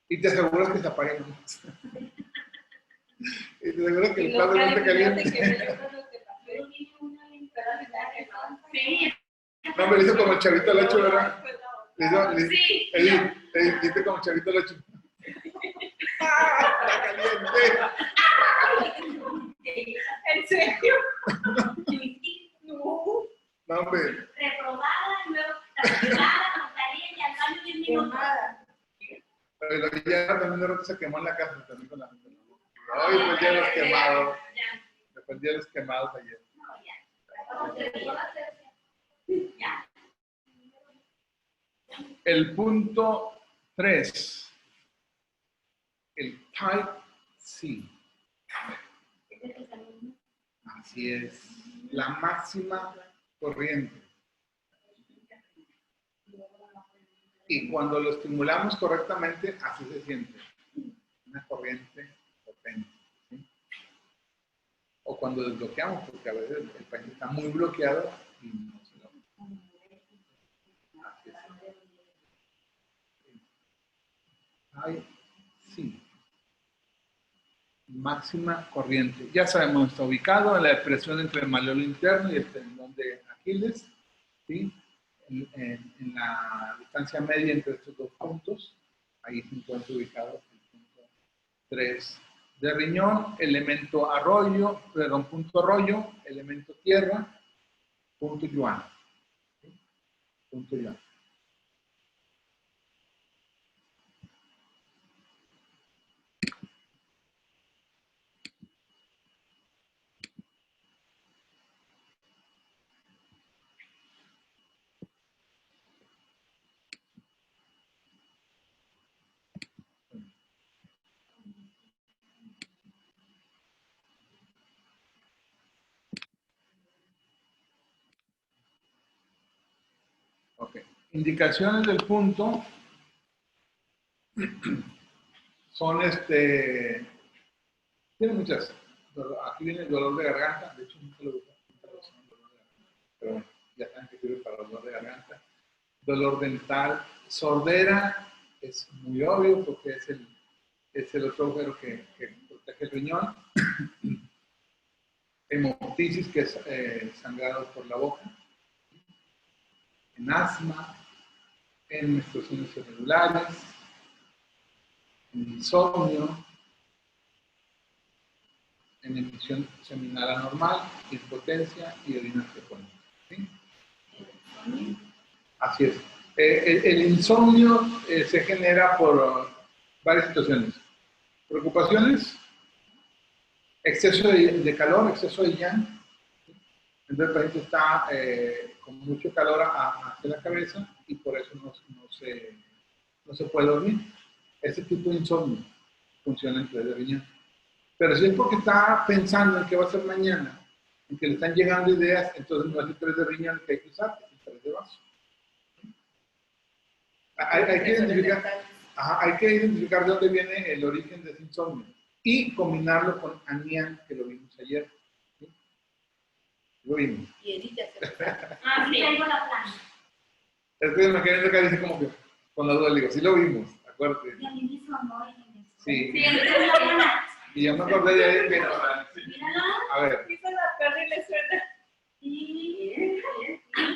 Y te aseguras que se apague. Y te aseguras que el plato no te caliente. No, me dice como el chavito del 8, ¿verdad? Sí. Dice como el chavito del 8. ¡Ah! ¡Está caliente! ¿En serio? No. No, hombre. Reprobada, luego castigada, notaría y al baño 10 minutos. Pero ya también de rato se quemó en la casa también con la gente. Ay, pues ya los quemados. Después ya los quemados ayer. Ya. El punto 3. El Type C. Así es. La máxima corriente. Y cuando lo estimulamos correctamente, así se siente. Una corriente potente. ¿Sí? O cuando desbloqueamos, porque a veces el paciente está muy bloqueado y no se lo... Así es. Ay, sí. Máxima corriente. Ya sabemos, está ubicado en la depresión entre el malleolo interno y el tendón de Aquiles, ¿sí? en la distancia media entre estos dos puntos. Ahí se encuentra ubicado el punto 3 de riñón, elemento arroyo, perdón, punto arroyo, elemento tierra, punto yuan. ¿Sí? Punto yuan. Ok. Indicaciones del punto son tiene muchas. Aquí viene el dolor de garganta, de hecho nunca lo uso, pero bueno, ya saben que sirve para el dolor de garganta. Dolor dental, sordera, es muy obvio porque es el otro agujero que protege el riñón. Hemoptisis, que es sangrado por la boca. En asma, en menstruaciones irregulares, en insomnio, en emisión seminal anormal, impotencia y orina frecuente. ¿Sí? Así es. El insomnio se genera por varias situaciones. Preocupaciones, exceso de calor, exceso de yang. Entonces el paciente está con mucho calor hacia la cabeza y por eso no se puede dormir. Ese tipo de insomnio funciona en test de riñón. Pero si es porque está pensando en qué va a hacer mañana, en que le están llegando ideas, entonces no es el test de riñón que hay que usar, es el test de vaso. Hay que identificar de dónde viene el origen de ese insomnio y combinarlo con Anian, que lo vimos ayer. ¿Sí? Lo vimos. Sí, tengo la plana. Es que me quedé acá dice como que con la duda le digo, sí lo vimos, acuérdate. Y a mí me sonó. Sí. Sí, tengo la plana. Y yo me acordé de ahí, pero, Mírala. a ver. Hizo la perra y le suena. Sí.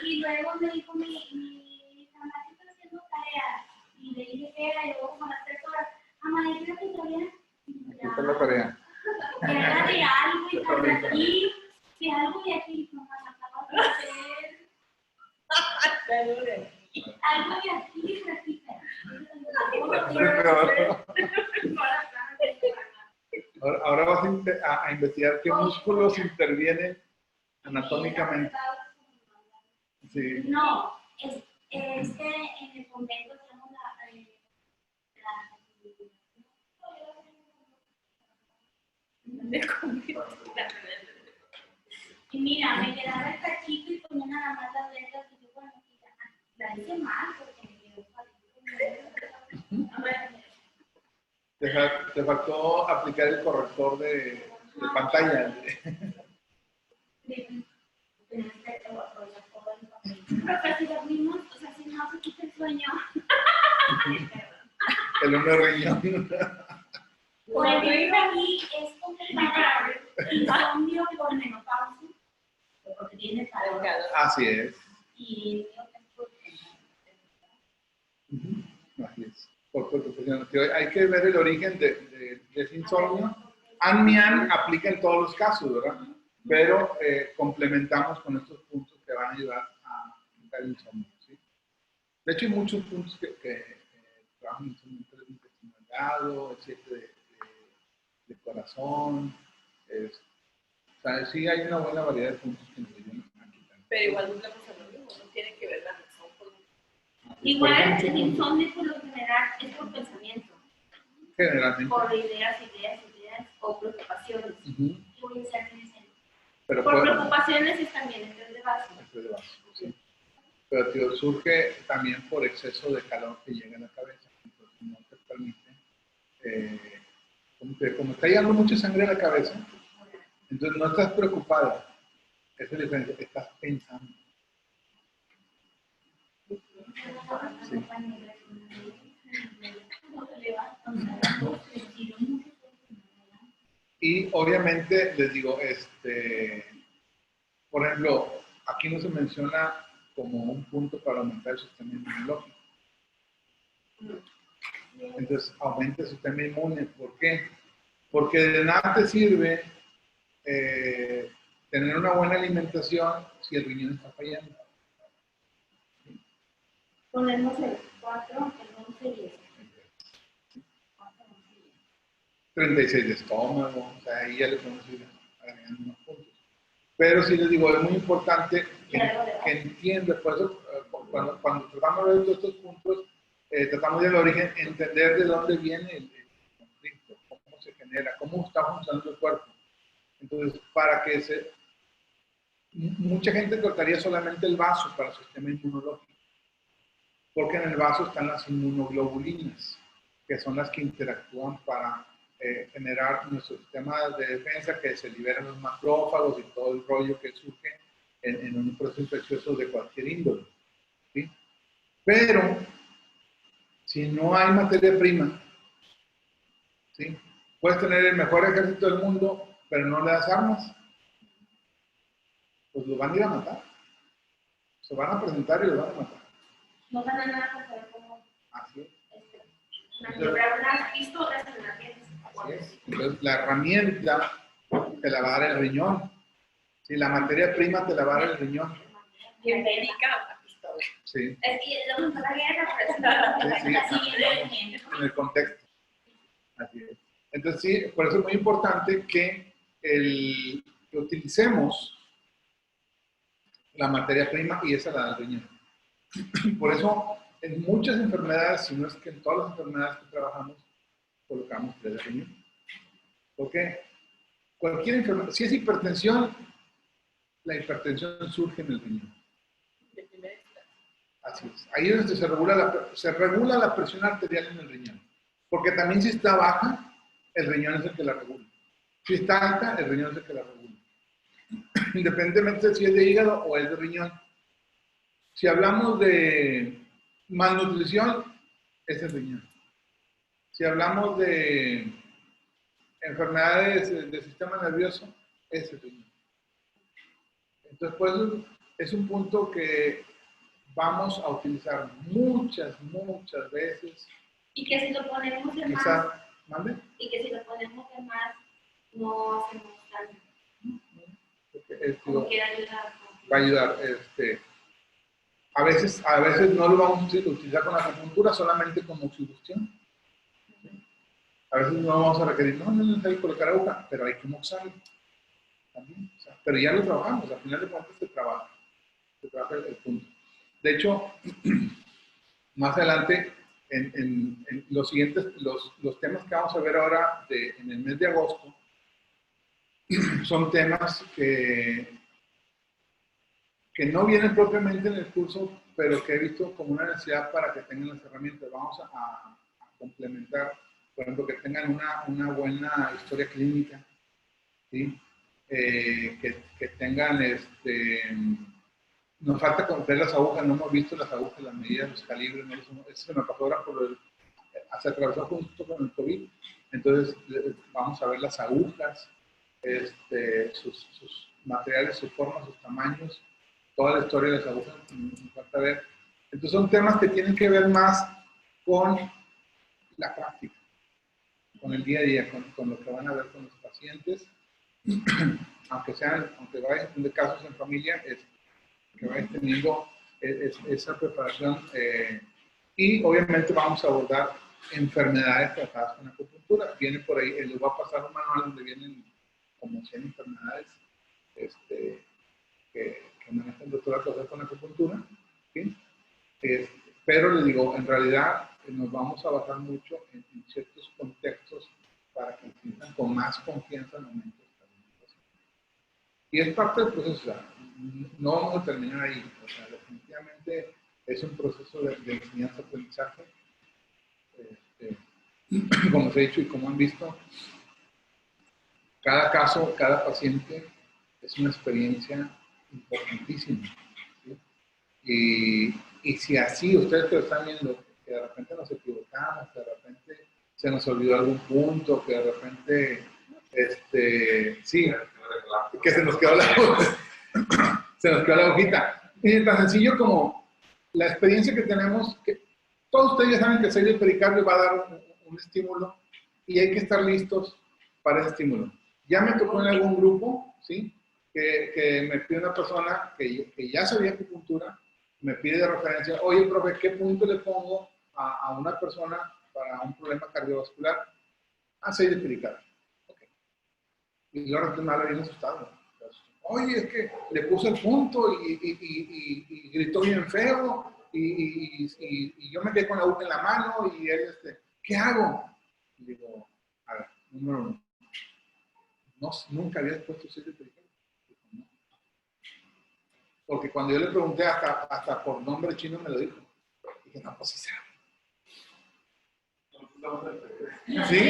Y luego me dijo mi mamá que está haciendo tareas. Y le dije que era, y luego como a las 3 horas, mamá, ¿y qué tarea? Aquí está la tarea. Que era de algo y tal, de aquí, de algo de aquí, mamá, acabo de hacer. Algo de aquí, ratita. Ahora vas a investigar qué músculos intervienen anatómicamente. Sí. No, es que en el convento tenemos y mira, me quedaba el cachito y ponía nada más las letras y yo cuando la hice mal porque me quedó Te faltó aplicar el corrector de pantalla. Pero si dormimos, o sea, si no se quita el sueño. El hombre riñón. Por ejemplo, aquí es como para insomnio por menopausia, porque tiene calor. Así es. Y Así es. Hay que ver el origen de ese insomnio. An-Mian aplica en todos los casos, ¿verdad? Pero complementamos con estos puntos que van a ayudar a aplicar el insomnio. ¿Sí? De hecho, hay muchos puntos que trabajan en insomnio, el intestino delgado, el 7 de corazón. O sea, sí hay una buena variedad de puntos que nos ayudan a quitar. Pero igual no estamos en lo mismo, no tiene que ver la razón con... igual el insomnio por lo general es por pensamiento, Generalmente. por ideas o preocupaciones. Voy a hacer Pero por preocupaciones es también el test de vaso. Sí. Pero tío, surge también por exceso de calor que llega a la cabeza. Entonces no te permite, como está llegando mucha sangre a la cabeza, entonces no estás preocupada. Esa es la diferencia, estás pensando. Sí. Y obviamente les digo, por ejemplo, aquí no se menciona como un punto para aumentar el sistema inmunológico. Entonces, aumenta el sistema inmune. ¿Por qué? Porque de nada te sirve tener una buena alimentación si el riñón está fallando. Ponemos el 4, el 11 y el 36 de estómago, o sea, ahí ya le podemos ir agregando unos puntos. Pero sí les digo, es muy importante que entiendan, por eso cuando tratamos de ver todos estos puntos, tratamos de al origen entender de dónde viene el conflicto, cómo se genera, cómo está funcionando el cuerpo. Entonces, para que mucha gente trataría solamente el vaso para el sistema inmunológico, porque en el vaso están las inmunoglobulinas, que son las que interactúan para generar nuestro sistema de defensa, que se liberan los macrófagos y todo el rollo que surge en un proceso infeccioso de cualquier índole, ¿sí? Pero, si no hay materia prima, ¿sí? Puedes tener el mejor ejército del mundo, pero no le das armas, pues los van a ir a matar. Se van a presentar y los van a matar. No gana nada con saber cómo Así es. maniobrar unas pistolas en las piezas. Así es. Entonces, la herramienta te la va a dar el riñón. Si la materia prima te la va a dar el riñón. Bien médica la pistola. Sí. Es que lo mismo la guerra, pero Sí, sí, en el contexto. Así es. Entonces, sí, por eso es muy importante que utilicemos la materia prima y esa la da el riñón. Por eso, en muchas enfermedades, si no es que en todas las enfermedades que trabajamos, colocamos tres de riñón. ¿Por qué? Cualquier enfermedad, si es hipertensión, la hipertensión surge en el riñón. De primera instancia. Así es. Ahí es donde se regula la presión arterial en el riñón. Porque también si está baja, el riñón es el que la regula. Si está alta, el riñón es el que la regula. Independientemente de si es de hígado o es de riñón. Si hablamos de malnutrición, es el riñón. Si hablamos de enfermedades del sistema nervioso, es el riñón. Entonces, pues, es un punto que vamos a utilizar muchas veces. y que si lo ponemos de más, Quizás, ¿mande? y que si lo ponemos de más, no hacemos daño. Como quiera ayudar. Va a ayudar. A veces no lo vamos a utilizar con la acupuntura, solamente como oxibustión. A veces no vamos a requerir, no hay que colocar aguja, pero hay que moxarlo también. O sea, pero ya lo trabajamos, al final de cuentas se trabaja el punto. De hecho, más adelante, en los siguientes, los temas que vamos a ver ahora en el mes de agosto, son temas que no vienen propiamente en el curso, pero que he visto como una necesidad para que tengan las herramientas. Vamos a complementar, por ejemplo, que tengan una buena historia clínica, ¿sí? Que tengan, nos falta ver las agujas, no hemos visto las agujas, las medidas, los calibres, no eso se me pasó ahora se atravesó justo con el COVID, entonces vamos a ver las agujas, sus materiales, sus formas, sus tamaños, toda la historia de las agujas, nos falta ver. Entonces son temas que tienen que ver más con la práctica, con el día a día, con lo que van a ver con los pacientes, aunque vayan a tener casos en familia, que vayan teniendo esa preparación y obviamente vamos a abordar enfermedades tratadas con acupuntura. Viene por ahí, les voy a pasar un manual donde vienen como 100 enfermedades que maneja el doctor a tratar con acupuntura, ¿sí? Pero les digo, en realidad nos vamos a basar mucho en ciertos contextos para que sientan con más confianza en el momento de estar en el proceso. Y es parte del proceso, o sea, no vamos a terminar ahí, o sea, definitivamente es un proceso de enseñanza-aprendizaje. Como se ha dicho y como han visto, cada caso, cada paciente es una experiencia importantísima, ¿sí? Y si así ustedes que lo están viendo, que de repente nos equivocamos, que de repente se nos olvidó algún punto, que de repente, sí, que se nos quedó la hojita. Y tan sencillo como la experiencia que tenemos, que todos ustedes ya saben que el sello del pericardio va a dar un estímulo y hay que estar listos para ese estímulo. Ya me tocó en algún grupo, ¿sí? Que me pide una persona que ya sabía acupuntura, me pide de referencia, oye, profe, ¿qué punto le pongo a una persona para un problema cardiovascular? Sello del pericardio. Okay. Y yo me bien asustado. Oye, es que le puse el punto y gritó bien feo y yo me quedé con la aguja en la mano y él, ¿qué hago? Y digo, a ver, número uno, nunca habías puesto sello de pericardio. No. Porque cuando yo le pregunté hasta por nombre chino me lo dijo. Dije, no, pues sí sabe. ¿Sí?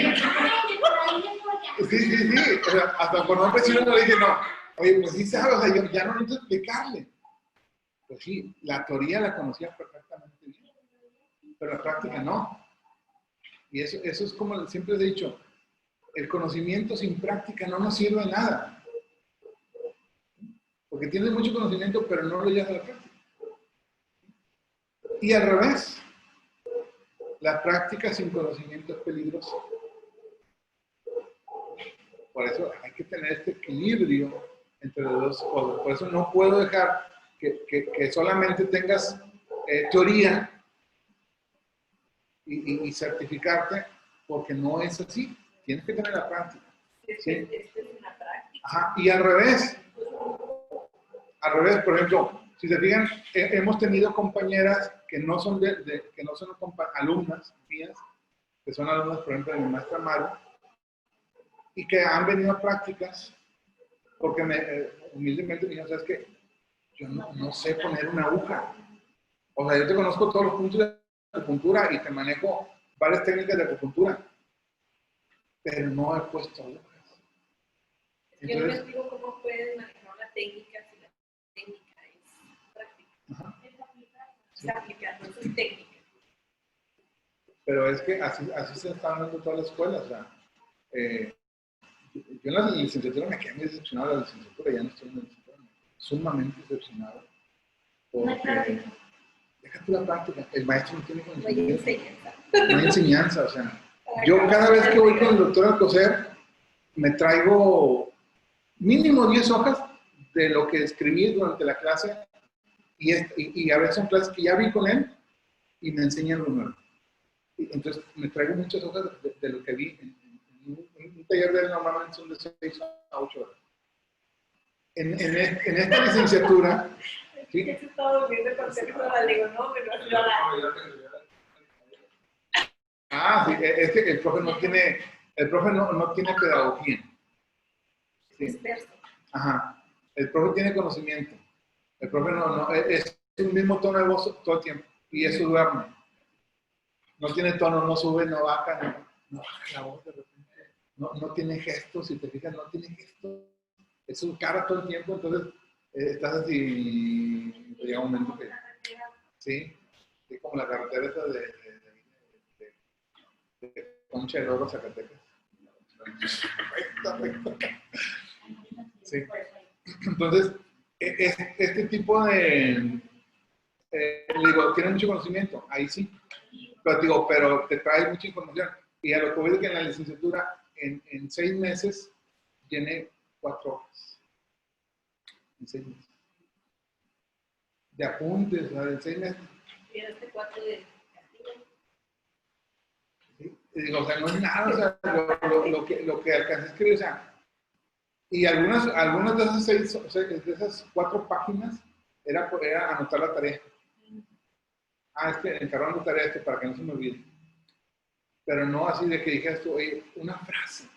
Sí. O sea, hasta por nombre chino me lo dije, no. Oye, pues sí sabe, o sea, yo ya no necesito explicarle. Pues sí, la teoría la conocía perfectamente bien, pero la práctica no. Y eso es como siempre he dicho, el conocimiento sin práctica no nos sirve de nada. Porque tienes mucho conocimiento, pero no lo llevas a la práctica. Y al revés, la práctica sin conocimiento es peligrosa. Por eso hay que tener este equilibrio entre los dos cosas. Por eso no puedo dejar que solamente tengas teoría y certificarte, porque no es así. Tienes que tener la práctica. ¿Sí? Esto es una práctica. Ajá. Y al revés, por ejemplo, si se fijan, hemos tenido compañeras que no son, que no son alumnas mías, que son alumnas, por ejemplo, de mi maestra Maru, y que han venido a prácticas porque humildemente me dijeron, ¿sabes qué? Yo no sé poner una aguja. O sea, yo te conozco todos los puntos de acupuntura y te manejo varias técnicas de acupuntura, pero no he puesto agujas. Yo no me explico cómo puedes manejar una técnica si la técnica es práctica. Ajá. Es aplicar, no es técnica. Pero es que así se están dando todas las escuelas. O sea, yo en la licenciatura me quedé muy decepcionado de la licenciatura, ya no estoy en la licenciatura, sumamente decepcionado. Porque deja tú la práctica, el maestro no tiene conocimiento. No hay enseñanza, o sea, yo cada vez que voy con el doctor Alcocer, me traigo mínimo 10 hojas de lo que escribí durante la clase y a veces son clases que ya vi con él y me enseñan lo nuevo. Entonces me traigo muchas hojas de lo que vi en un taller de él normalmente son de 6 a 8 horas. En esta licenciatura, ¿sí? ¿Qué se está durmiendo con teléfono? Le digo, no, me lo va a Sí, es que el profe no tiene pedagogía. Sí. Ajá. El profe tiene conocimiento. El profe es un mismo tono de voz todo el tiempo. Y eso duerme. No tiene tono, no sube, no baja, no baja la voz de repente. No tiene gestos, si te fijas, no tiene gestos. Es su cara todo el tiempo, entonces estás así, llega un momento que, sí, como la carretera esa de Concha de Oro, Zacatecas. Sí. Entonces, este tipo de, digo, tiene mucho conocimiento, ahí sí, pero te trae mucha información. Y a lo que voy de que en la licenciatura, en 6 meses, tiene 4 hojas. En 6 meses. De apuntes, o sea, en 6 meses. Y este 4 de ¿Sí? Y digo, o sea, no es nada, o sea, lo que alcancé a escribir, o sea, y algunas de esas 6, o sea, de esas 4 páginas era anotar la tarea. Encargando tarea para que no se me olvide. Pero no así de que dijeras tú, oye, una frase.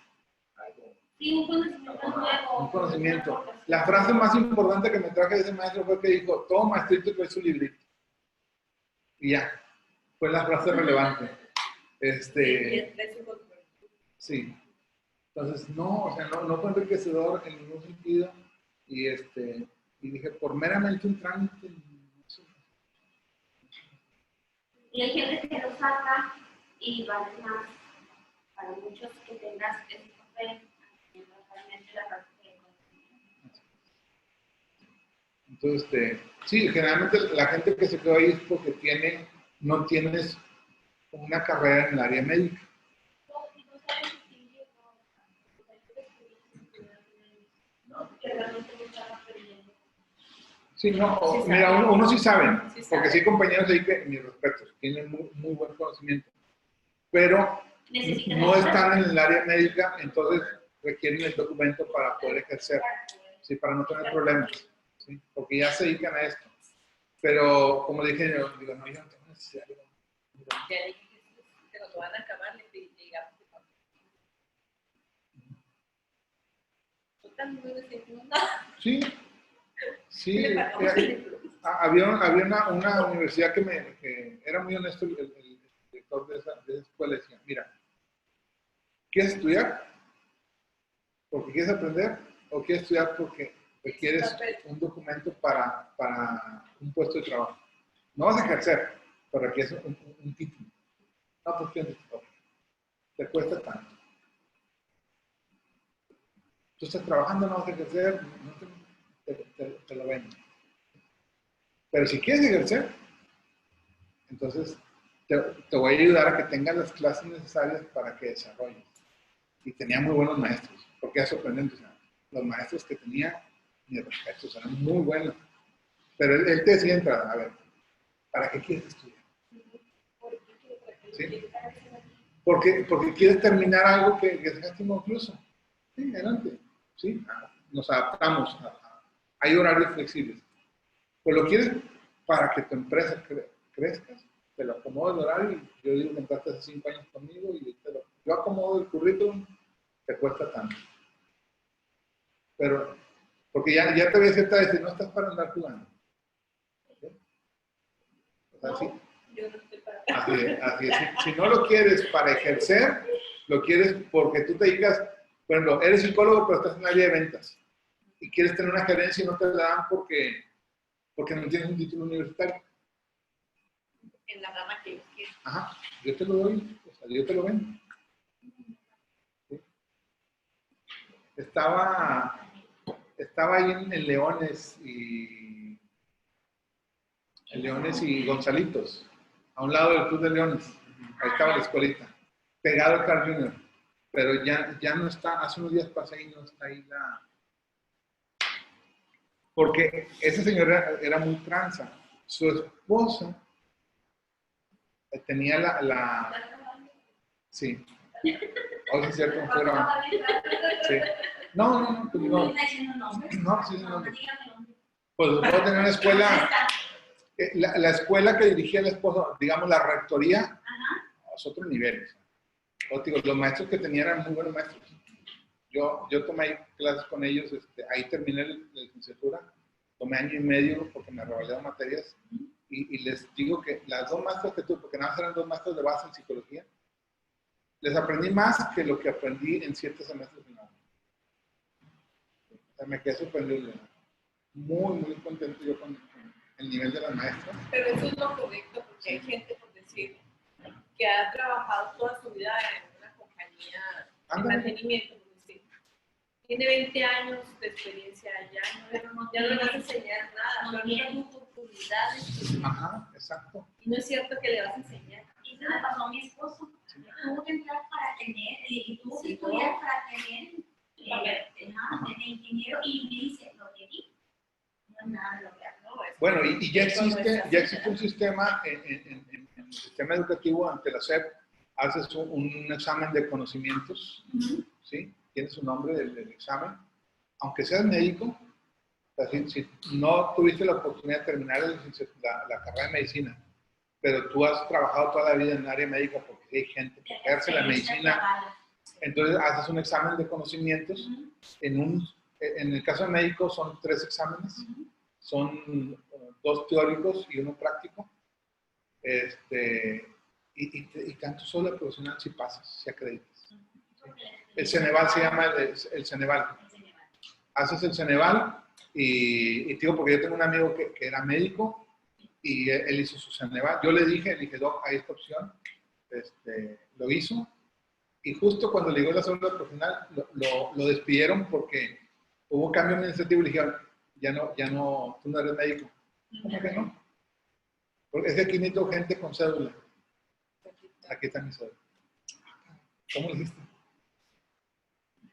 Sí, un conocimiento nuevo. Un conocimiento. La frase más importante que me traje de ese maestro fue que dijo, todo maestrito trae su librito. Y ya, fue la frase relevante. Sí. Entonces, no, o sea, no fue enriquecedor en ningún sentido. Y dije, por meramente un trámite. Y hay gente que lo saca y vale más para muchos que tengas ese papel, realmente la práctica de conocimiento. Entonces, sí, generalmente la gente que se quedó ahí es porque no tienes una carrera en el área médica. Sí, no, Sí mira, saben. uno sí sabe, Sí porque saben. sí hay compañeros ahí que, mis respetos, tienen muy buen conocimiento, pero Necesitan no ayuda. están en el área médica, entonces requieren el documento para poder ejercer, ¿sí? Para no tener problemas, ¿sí? Porque ya se dedican a esto. Pero, como dije, yo digo, no, yo no tengo necesidad. Ya dije que cuando van a acabar, le llegamos. Total, no decimos nada. Sí, sí. Le pagamos el libro. Había una universidad que era muy honesto, el director de esa escuela decía, mira, ¿quieres estudiar porque quieres aprender o quieres estudiar porque requieres un documento para un puesto de trabajo? No vas a ejercer, pero requieres un título. No, pues tienes te cuesta tanto. Tú estás trabajando, no vas a ejercer, no te lo venden. Pero si quieres ejercer, entonces te voy a ayudar a que tengas las clases necesarias para que desarrolles. Y tenía muy buenos maestros, porque es sorprendente. O sea, los maestros que tenía, mis respetos, eran muy buenos. Pero él te decía entrar, a ver, ¿para qué quieres estudiar? ¿Sí? Porque quieres terminar algo que dejaste inconcluso. Sí, adelante. ¿Sí? Nos adaptamos. Hay horarios flexibles. Pues lo quieres para que tu empresa crezca, te lo acomodo el horario. Y yo digo que entraste hace 5 años conmigo y yo acomodo el currículum, te cuesta tanto. Pero, porque ya te voy a decir, no estás para andar jugando. ¿Sí? O sea, sí. Yo no estoy para. Así es. Si no lo quieres para ejercer, lo quieres porque tú te dedicas, por ejemplo, eres psicólogo pero estás en el área de ventas y quieres tener una gerencia y no te la dan porque no tienes un título universitario. En la rama que yo quiero. Ajá, yo te lo doy, o sea, yo te lo vendo. ¿Sí? Estaba ahí en Leones y Gonzalitos, a un lado del Club de Leones. Ahí estaba la escuelita, pegado al Carl Jr. Pero ya no está, hace unos días pasé y no está ahí porque esa señora era muy tranza. Su esposa tenía sí. Hoy es cierto, fue grabado. Sí. No, pues no. No, sí, no. Pues puedo tener una escuela. La escuela que dirigía el esposo, digamos la rectoría, es otro nivel. Digo, los maestros que tenía eran muy buenos maestros. Yo tomé clases con ellos, ahí terminé la licenciatura, tomé 1 año y medio porque me revalidaron materias y les digo que las 2 maestras que tuve, porque nada más eran 2 maestros de base en psicología, les aprendí más que lo que aprendí en 7 semestres de nada. O sea, me quedé sorprendido. Muy contento yo con el nivel de las maestras. Pero eso es lo correcto, porque hay gente, por decir, que ha trabajado toda su vida en una compañía de mantenimiento, por decir. Tiene 20 años de experiencia allá, ya no le vas a enseñar nada, no tiene oportunidades. Ajá, exacto. Y no es cierto que le vas a enseñar. Y eso le pasó a mi esposo. Tuvo que entrar para tener, y tuvo que estudiar para tener de ingeniero, y me dice, lo que vi, no es nada de lo que hago. Bueno, y ya existe un sistema, en el sistema educativo ante la SEP, haces un examen de conocimientos, ¿sí? Tiene su nombre del examen, aunque seas médico, o sea, si no tuviste la oportunidad de terminar la carrera de medicina, pero tú has trabajado toda la vida en el área médica porque hay gente que ejerce la medicina, entonces haces un examen de conocimientos. En el caso de médico son 3 exámenes, son 2 teóricos y 1 práctico, y tanto solo el profesional si pasas, si acreditas. El Ceneval se llama el Ceneval. Haces el Ceneval y digo, porque yo tengo un amigo que era médico y él hizo su Ceneval. Yo le dije, Doc, hay esta opción. Lo hizo y justo cuando llegó la segunda profesional lo despidieron porque hubo cambio administrativo y le dijeron, tú no eres médico. ¿Cómo que no? Porque es que aquí necesito gente con cédula. Aquí está mi cédula. ¿Cómo lo hiciste?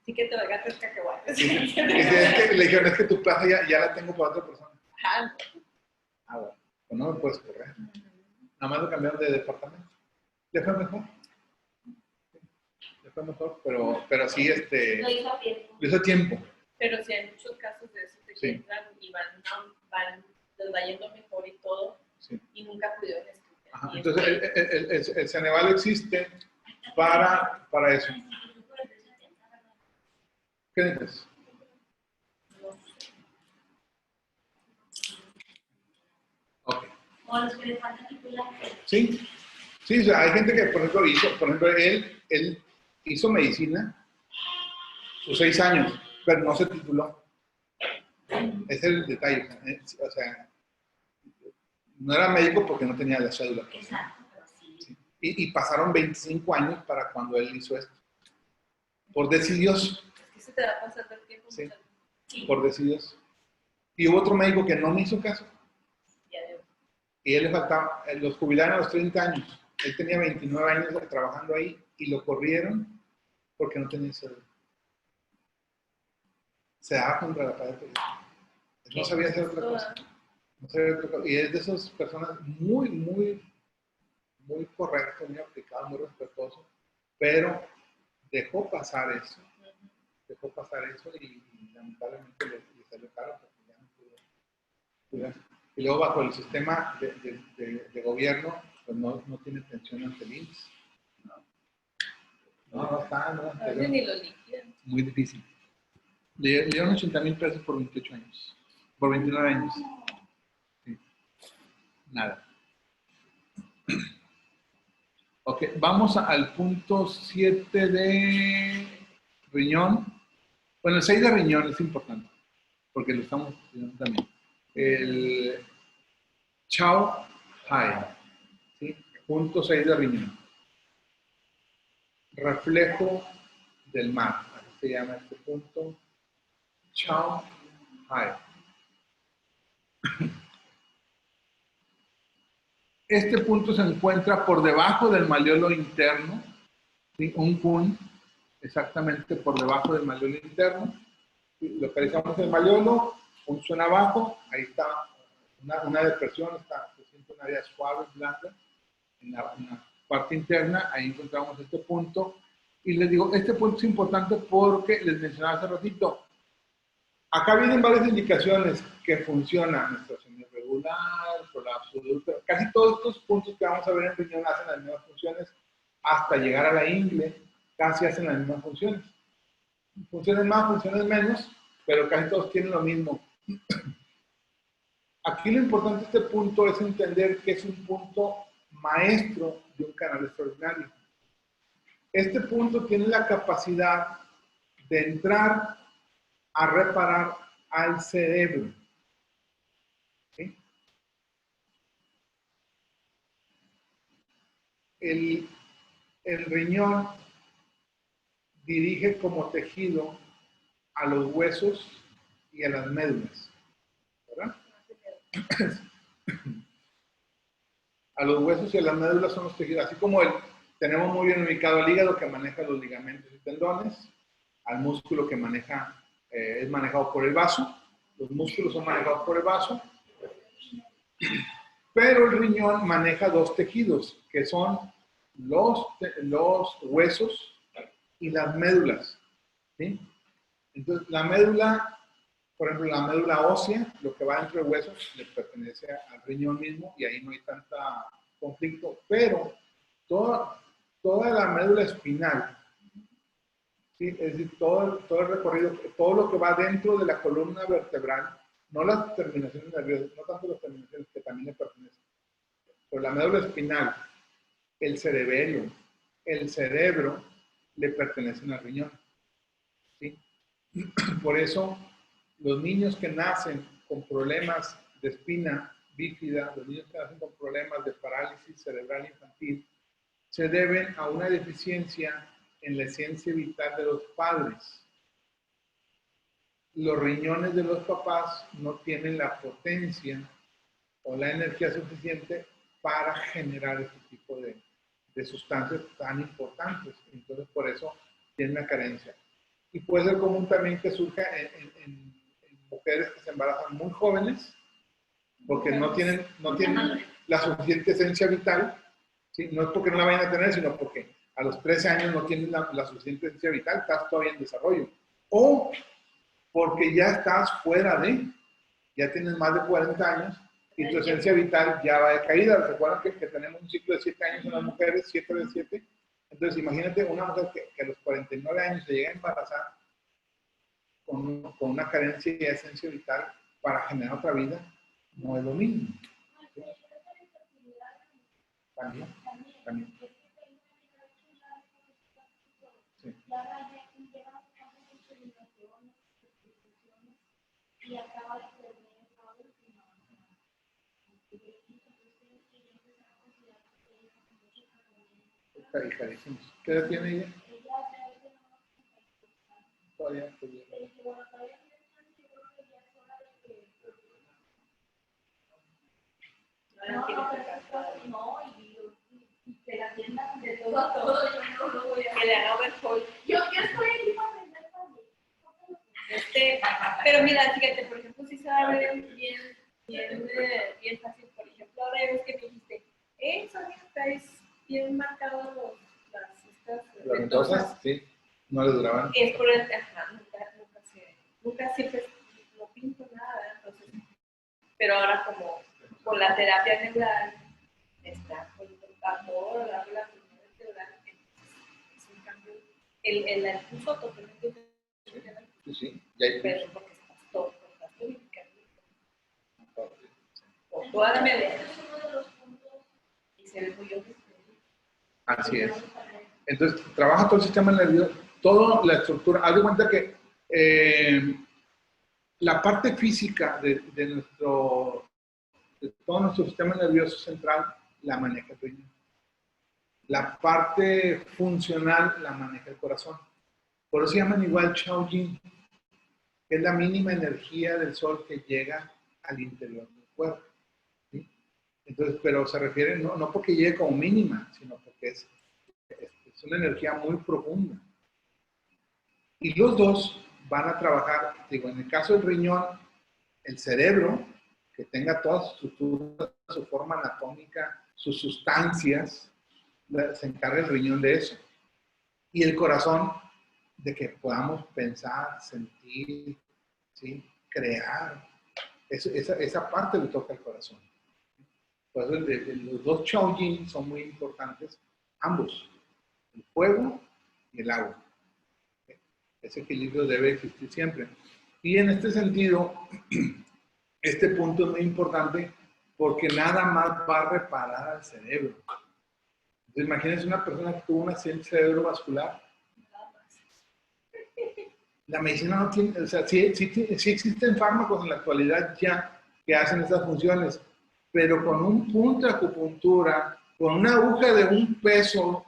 Sí que te oiga tres cacahuates. Sí, es que le dijeron, es que tu plaza ya la tengo para otra persona. Ajá. Ah, bueno, pues no me puedes correr. Nada más lo cambiaron de departamento. Le fue mejor. Le fue mejor, pero sí, Lo hizo a tiempo. lo hizo a tiempo. Pero sí hay muchos casos de esos de que Sí. entran y les va yendo mejor y todo, Sí. y nunca pudieron estudiar. Ajá, Y entonces, el Ceneval existe para eso. ¿Qué dices? no sé. Ok. O a los que les falta titular. Sí, sí, o sea, hay gente que, por ejemplo, él hizo medicina sus 6 años, pero no se tituló. Ese es el detalle. O sea, no era médico porque no tenía la cédula. Pues, ¿no? Exacto, pero sí. Sí. Y pasaron 25 años para cuando él hizo esto. Por decidios. Es que se te va pasando el tiempo. Sí. muchas veces. Sí. Por decidios. Y hubo otro médico que no me hizo caso. Ya de- Y él le faltaba, los jubilaron a los 30 años. Él tenía 29 años trabajando ahí y lo corrieron porque no tenía cédula. Se daba contra la pared. No sabía hacer otra cosa. No sabía otra cosa. Y es de esas personas muy, muy, muy correcto, muy aplicado, muy respetuoso, pero dejó pasar eso. Dejó pasar eso y lamentablemente le salió caro porque ya no pudo. Y luego bajo el sistema de gobierno, pues no tiene pensión ante el IMSS. No está. A veces ni lo liquidan. Muy difícil. Le dieron 80,000 pesos por 28 años. Por 29 años. Sí. Nada. Ok, vamos al punto 7 de riñón. Bueno, el 6 de riñón es importante, porque lo estamos estudiando también. El Chao Hai, ¿sí? Punto 6 de riñón. Reflejo del mar, así se llama este punto. Chao Hai. Este punto se encuentra por debajo del malleolo interno, ¿sí? Un kun, exactamente por debajo del malleolo interno. Localizamos el malleolo, funciona abajo, ahí está una depresión, se siente una área suave, blanda, en la parte interna, ahí encontramos este punto. Y les digo, este punto es importante porque les mencionaba hace ratito, acá vienen varias indicaciones que funcionan, menstruación irregular, prolapso de útero, casi todos estos puntos que vamos a ver en riñón hacen las mismas funciones, hasta llegar a la ingle, casi hacen las mismas funciones. Funciones más, funciones menos, pero casi todos tienen lo mismo. Aquí lo importante de este punto es entender que es un punto maestro de un canal extraordinario. Este punto tiene la capacidad de entrar a reparar al cerebro. ¿Sí? El riñón dirige como tejido a los huesos y a las médulas, ¿verdad? A los huesos y a las médulas son los tejidos, así como tenemos muy bien ubicado al hígado que maneja los ligamentos y tendones, al músculo que es manejado por el vaso, los músculos son manejados por el vaso, pero el riñón maneja dos tejidos, que son los huesos y las médulas, ¿sí? Entonces, la médula, por ejemplo, la médula ósea, lo que va dentro de huesos, le pertenece al riñón mismo y ahí no hay tanta conflicto, pero toda la médula espinal, ¿sí? Es decir, todo el recorrido, todo lo que va dentro de la columna vertebral, no las terminaciones nerviosas, no tanto las terminaciones que también le pertenecen, pero la médula espinal, el cerebelo, el cerebro, le pertenecen al riñón, ¿sí? Por eso, los niños que nacen con problemas de espina bífida, los niños que nacen con problemas de parálisis cerebral infantil, se deben a una deficiencia en la esencia vital de los padres. los riñones de los papás no tienen la potencia o la energía suficiente para generar este tipo de sustancias tan importantes. Entonces, por eso tienen una carencia. Y puede ser común también que surja en mujeres que se embarazan muy jóvenes, porque no tienen la suficiente esencia vital, ¿sí? No es porque no la vayan a tener, sino porque a los 13 años no tienen la suficiente esencia vital, estás todavía en desarrollo. O porque ya estás fuera ya tienes más de 40 años y tu esencia vital ya va de caída. ¿Recuerdan que tenemos un ciclo de 7 años en las mujeres, 7 de 7? Entonces, imagínate una mujer que a los 49 años se llega a embarazar con una carencia de esencia vital para generar otra vida, no es lo mismo. ¿Sí? También. Sí. Y acaba de perder Está carísimo. ¿Qué edad tiene ella? Todavía. No, y te la tiendan de todo a todo. Yo no lo voy a Que le haga overhaul. Yo estoy aquí para aprender también. Pero mira, fíjate, por ejemplo, si se va a ver bien fácil. Por ejemplo, ahora ves que me dijiste, Sonia, estáis bien marcados estas ventosas, sí, no le duraban. Es por el, nunca siempre no pinto nada, entonces, pero ahora como con la terapia neural está con a todo la neural, es un cambio, el impulso totalmente Sí, ya hay pero porque estás todo o toda la media y se ve muy obvio. Así es. Entonces, trabaja todo el sistema nervioso, toda la estructura. Haz de cuenta que la parte física de todo nuestro sistema nervioso central la maneja el riñón. La parte funcional la maneja el corazón. Por eso se llaman igual Shaojin, que es la mínima energía del sol que llega al interior del cuerpo. ¿Sí? Entonces, pero se refiere no porque llegue como mínima, sino porque es una energía muy profunda. Y los dos van a trabajar, digo, en el caso del riñón, el cerebro, que tenga toda su estructura, su forma anatómica, sus sustancias, se encarga el riñón de eso. Y el corazón, de que podamos pensar, sentir, ¿sí? Crear. Esa parte le toca al corazón. Por eso los dos Shaojin son muy importantes, ambos, el fuego y el agua. Ese equilibrio debe existir siempre. Y en este sentido, este punto es muy importante porque nada más va a reparar al cerebro. Entonces, imagínense una persona que tuvo un accidente cerebrovascular. La medicina no tiene, o sea, sí existen fármacos en la actualidad ya que hacen esas funciones, pero con un punto de acupuntura, con una aguja de un peso,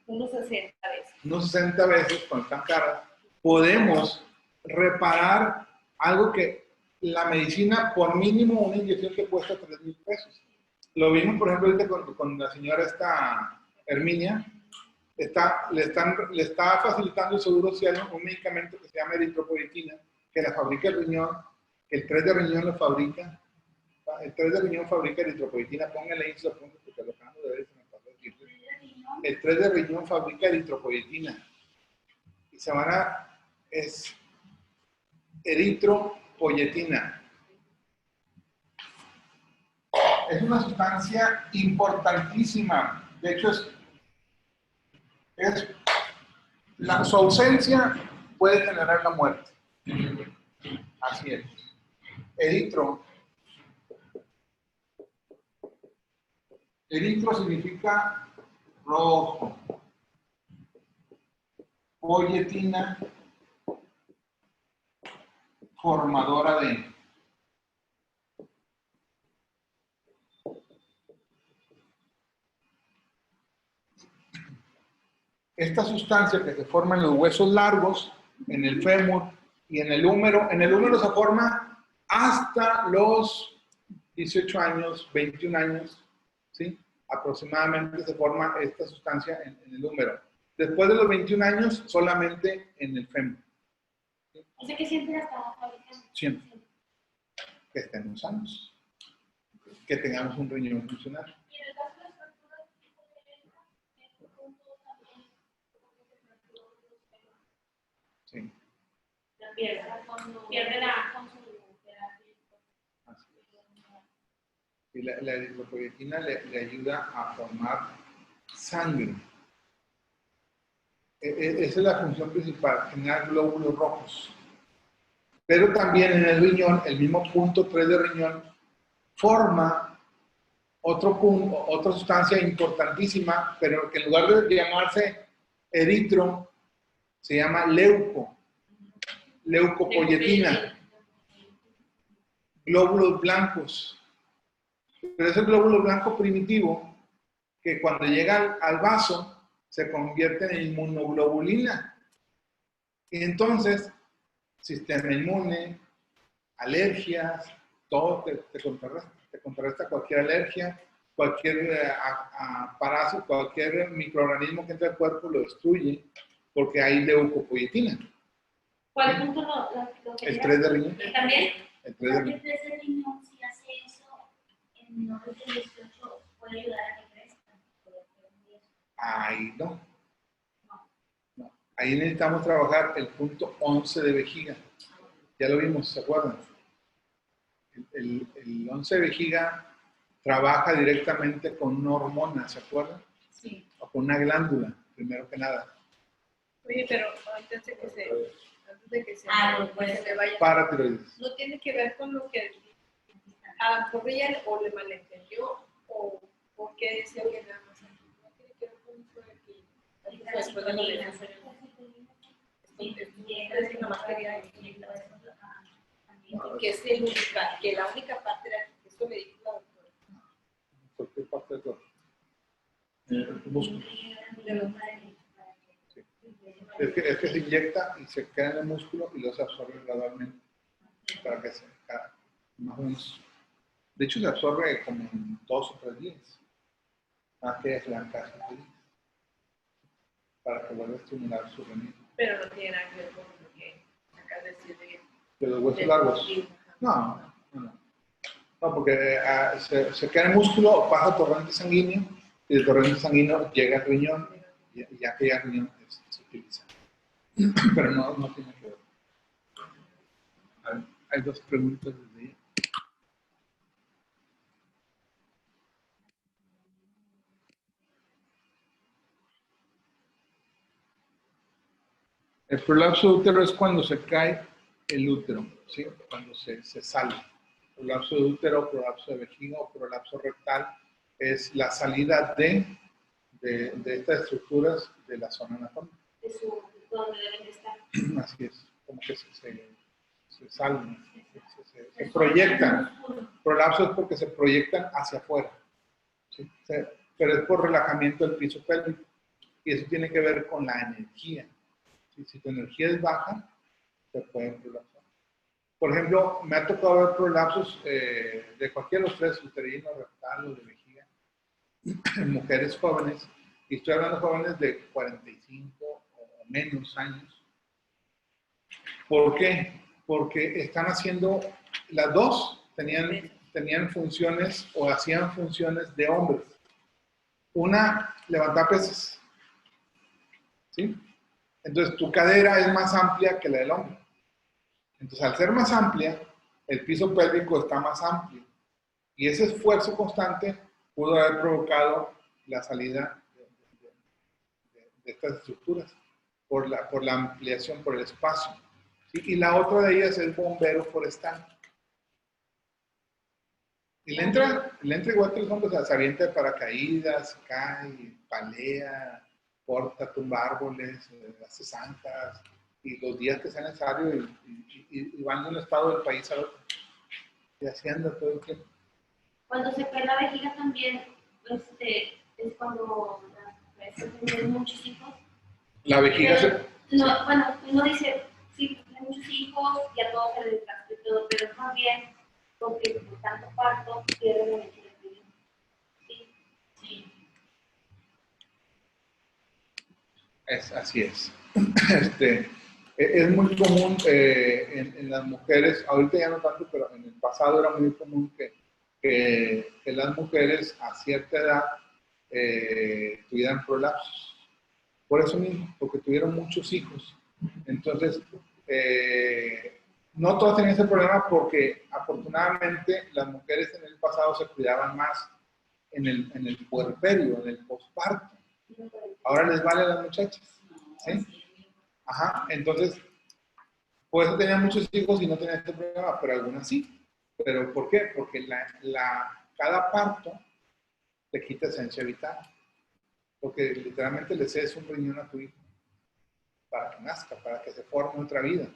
unos 60 veces. Unos 60 veces, cuando están caras, podemos reparar algo que la medicina, por mínimo, una inyección que cuesta 3,000 pesos. Lo vimos, por ejemplo, ahorita con la señora esta Herminia, le está facilitando el Seguro Social un medicamento que se llama eritropoietina, que la fabrica el riñón, que el 3 de riñón lo fabrica. El 3 de riñón fabrica eritropoietina, póngale ahí, porque lo acabamos de ver, se me pasó decirle. El 3 de riñón fabrica eritropoietina. Y es eritropoietina. Es una sustancia importantísima. De hecho, su ausencia puede generar la muerte. Así es. Eritro significa rojo. Poietina, formadora de. Esta sustancia que se forma en los huesos largos, en el fémur Y en el húmero se forma hasta los 18 años, 21 años, ¿sí? Aproximadamente se forma esta sustancia en el húmero. Después de los 21 años, solamente en el fémur. ¿Sí? O sea que siempre la estamos fabricando. Siempre. Que estemos sanos. Que tengamos un riñón funcional. Y en el caso de las fracturas tipo de herida, en un punto también, como que se fracturó los pelos. Sí. La pierde la con su terapia. Así es. Y la eritropoyetina le ayuda a formar sangre. Esa es la función principal, generar glóbulos rojos. Pero también en el riñón, el mismo punto 3 de riñón, forma otra sustancia importantísima, pero que en lugar de llamarse eritro, se llama leucopoyetina. Glóbulos blancos. Pero ese glóbulo blanco primitivo, que cuando llega al vaso, se convierte en inmunoglobulina. Y entonces, sistema inmune, alergias, todo te contrarresta cualquier alergia, cualquier parásito, cualquier microorganismo que entra al cuerpo lo destruye porque hay leucopoyetina. ¿Cuál punto lo que El 3 de riñón. ¿También? El 3 de riñón. El 3 de riñón, si hace eso en menores de 18, puede ayudar a que crezcan. Ahí no. No. Ahí necesitamos trabajar el punto 11 de vejiga. Ya lo vimos, ¿se acuerdan? El 11 de vejiga trabaja directamente con una hormona, ¿se acuerdan? Sí. O con una glándula, primero que nada. Oye, pero antes de que se me vaya, Paratiroides. no tiene que ver con lo que a lo mejor ella o le malentendió o porque decía que nada más. No tiene que ver con eso de que después de lo de la es que nada más quería decir que es el única, que la única parte era que esto me dijo la doctora. Cualquier parte del cuerpo. El músculo. Sí. Es que se inyecta y se queda en el músculo y lo se absorbe gradualmente para que se más o menos. De hecho, se absorbe como en 2 o 3 días. Más que es la casa de días. Para que vuelva a estimular su remedio. Pero no tiene nada que ver con lo que acabas de decir ¿De los huesos largos? No. No, porque se queda en el músculo, pasa torrente sanguíneo y el torrente sanguíneo llega al riñón y ya que llega al riñón se utiliza. Pero no tiene que ver. Hay 2 preguntas desde ahí. El prolapso de útero es cuando se cae el útero, ¿sí? Cuando se sale. Prolapso de útero, prolapso de vejiga o prolapso rectal es la salida de estas estructuras de la zona anatómica. De donde deben de estar. Así es, como que se salen, se proyectan. Prolapso es porque se proyectan hacia afuera, ¿sí? Pero es por relajamiento del piso pélvico y eso tiene que ver con la energía. Si tu energía es baja, te pueden prolapsar. Por ejemplo, me ha tocado ver prolapsos de cualquiera de los 3, uterino, rectal o de vejiga, en mujeres jóvenes, y estoy hablando de jóvenes de 45 o menos años. ¿Por qué? Porque están haciendo, las dos tenían funciones o hacían funciones de hombres. Una, levantar pesas, ¿sí? Entonces, tu cadera es más amplia que la del hombre. Entonces, al ser más amplia, el piso pélvico está más amplio. Y ese esfuerzo constante pudo haber provocado la salida de estas estructuras por la ampliación, por el espacio. ¿Sí? Y la otra de ellas es bombero forestal. Y le entra igual que los hombres, o sea, se avienta de paracaídas, cae, palea, corta, tumba árboles, hace zanjas, y los días que sea necesario, y van de un estado del país a otro. Y así anda todo el tiempo. Cuando se cae la vejiga también, es cuando las mujeres tienen muchos hijos. La vejiga No, bueno, uno dice, sí, muchos hijos y a todos se les desgastó y todo, pero más bien porque por tanto parto pierden la energía femenina. Sí. Sí. Así es. Es muy común en las mujeres, ahorita ya no tanto, pero en el pasado era muy común que las mujeres a cierta edad tuvieran prolapsos. Por eso mismo, porque tuvieron muchos hijos. Entonces, no todas tenían ese problema porque afortunadamente las mujeres en el pasado se cuidaban más en el puerperio, en el posparto. Ahora les vale a las muchachas. ¿Sí? Ajá, entonces, por eso tenían muchos hijos y no tenían este problema, pero algunas sí. ¿Pero por qué? Porque cada parto te quita esencia vital. Porque literalmente le cedes un riñón a tu hijo para que nazca, para que se forme otra vida.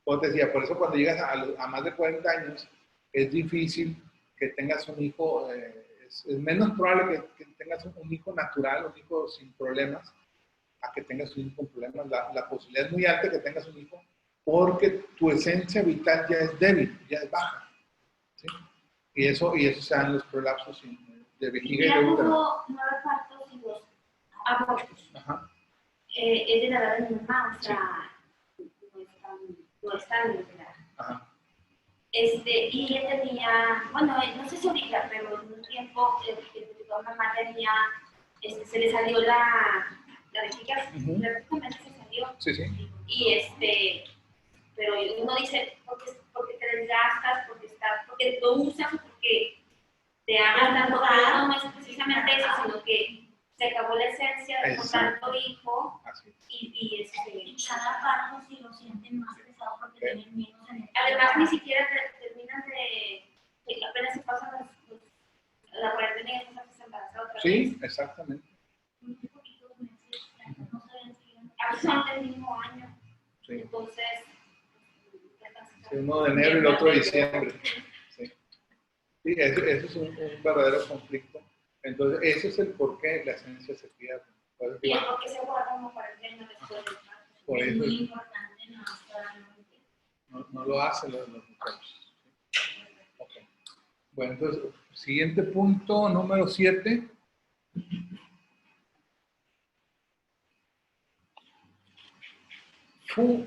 Como te decía, por eso cuando llegas a más de 40 años es difícil que tengas un hijo, es menos probable que tengas un hijo natural, un hijo sin problemas, a que tengas un hijo con problemas. La posibilidad es muy alta que tengas un hijo porque tu esencia vital ya es débil, ya es baja. ¿Sí? Y eso se dan los prolapsos de vejiga y de útero. Hubo 9 partos y 2 abortos. Ajá. Es de la edad de mi mamá, o sea, no es tan literal. Ajá. Y ella tenía, bueno, no sé si ahorita, pero en un tiempo mi mamá tenía, se le salió la vejiga, prácticamente se salió. Sí, sí. Y pero uno dice, porque te desgastas, porque lo usas, porque te hagan tanto, pero no es precisamente eso, sino que se acabó la esencia de con tanto hijo y cada parto si lo sienten más pesado porque tienen menos energía. Además, ni siquiera terminan de apenas se pasan la cuarentena y ya estás embarazada otra vez. Sí, exactamente. Muy poquitos meses, no sabían si eran. A veces son del mismo año. Sí. Entonces, sí, uno de enero y el otro de diciembre. Sí, sí, eso es un verdadero conflicto. Entonces, ese es el porqué la esencia se pierde. Y el por qué se guarda como cuarentena después del parto. Por Es eso muy importante no lo hacen los muchachos. Okay. Bueno, entonces, siguiente punto, número 7. Fu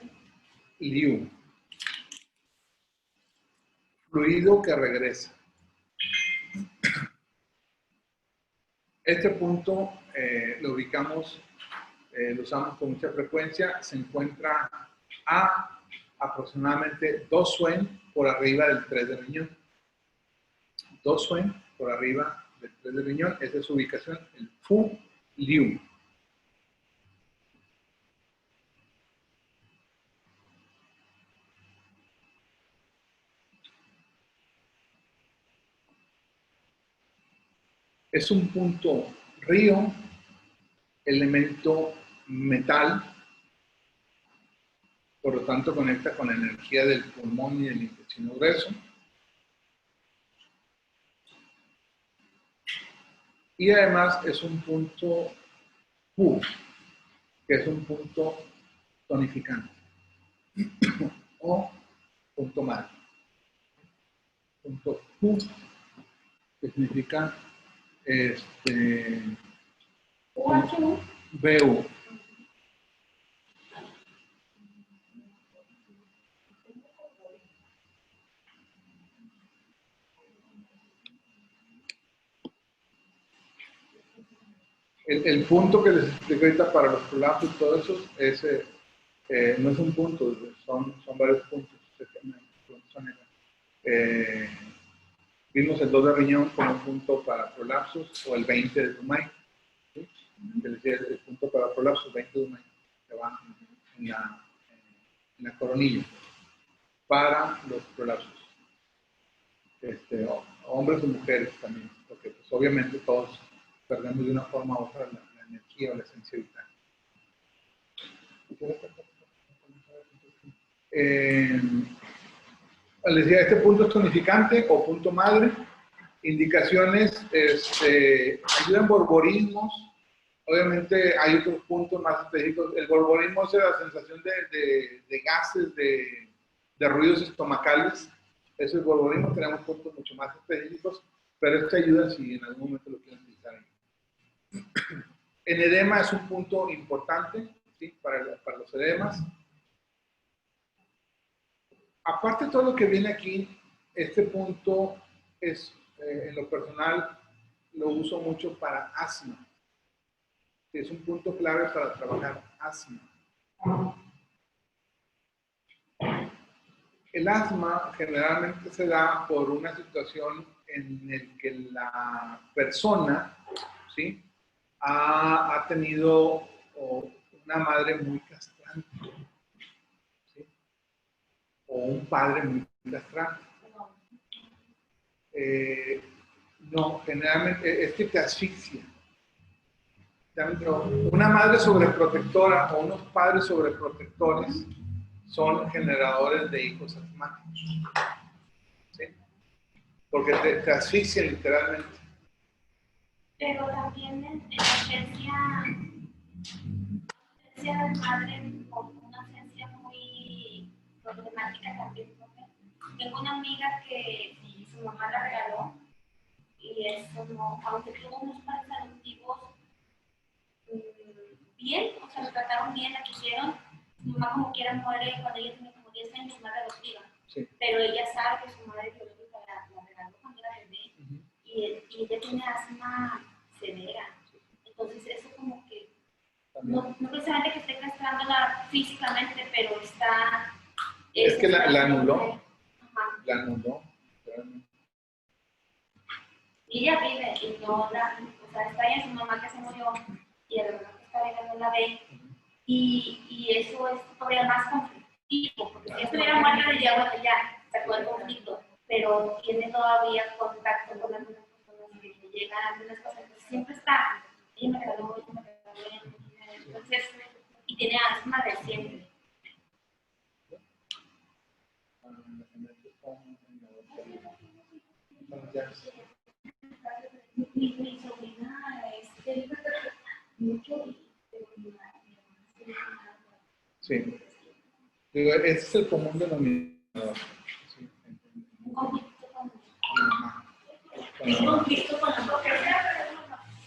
Liu. Fluido que regresa. Este punto lo ubicamos, lo usamos con mucha frecuencia, se encuentra a aproximadamente 2 Suen por arriba del 3 de riñón. 2 Suen por arriba del 3 de riñón, esa es su ubicación, el Fu Liu. Es un punto río, elemento metal, por lo tanto conecta con la energía del pulmón y del intestino grueso. Y además es un punto Q, que es un punto tonificante, o punto madre. Punto Q, que significa BU. El punto que les explico ahorita para los prolapsos y todo eso es, no es un punto, son varios puntos. Vimos el 2 de riñón como un punto para prolapsos o el 20 de Dumay. ¿Sí? Que les decía, el punto para prolapsos, 20 de Dumay, que va en la coronilla para los prolapsos. Hombres y mujeres también, porque pues, obviamente todos perdemos de una forma u otra la energía o la esencia vital. Les decía, este punto es tonificante o punto madre. Indicaciones, ayudan borborismos. Obviamente hay otros puntos más específicos. El borborismo es la sensación de gases, de de ruidos estomacales. Eso es borborismo, tenemos puntos mucho más específicos, pero esto ayuda si en algún momento lo quieren utilizar. El edema es un punto importante, ¿sí? para los edemas. Aparte de todo lo que viene aquí, este punto es, en lo personal, lo uso mucho para asma. Es un punto clave para trabajar asma. El asma generalmente se da por una situación en la que la persona, ¿sí? ha tenido una madre muy castrante, ¿sí? O un padre muy castrante. No, generalmente es que te asfixia. Una madre sobreprotectora o unos padres sobreprotectores son generadores de hijos asmáticos, ¿sí? Porque te asfixian literalmente. Pero también en la ausencia de madre, como una ausencia muy problemática también, ¿no? Tengo una amiga que su mamá la regaló y eso no, aunque tuvo unos padres adoptivos bien, o sea, lo trataron bien, la quisieron, su mamá como quiera muere cuando ella tiene como 10 años, su madre adoptiva, sí. Pero ella sabe que su madre biológica la regaló cuando era bebé, y ella tiene asma severa, entonces eso como que, no precisamente que esté castrándola físicamente, pero está... Es que la anuló, la anuló. Y ella vive, y no la, o sea, está ella su mamá que se murió, y el hermano que está ella no la ve, y eso es todavía más conflictivo, porque si estuviera muerta ya, bueno, ya sacó el conflicto, pero tiene todavía contacto con algunas personas que le llegan algunas cosas, entonces siempre está, ella me regaló, entonces, y tiene asma reciente. Mi sobrina mucho. Sí. Digo, ese es el común denominador.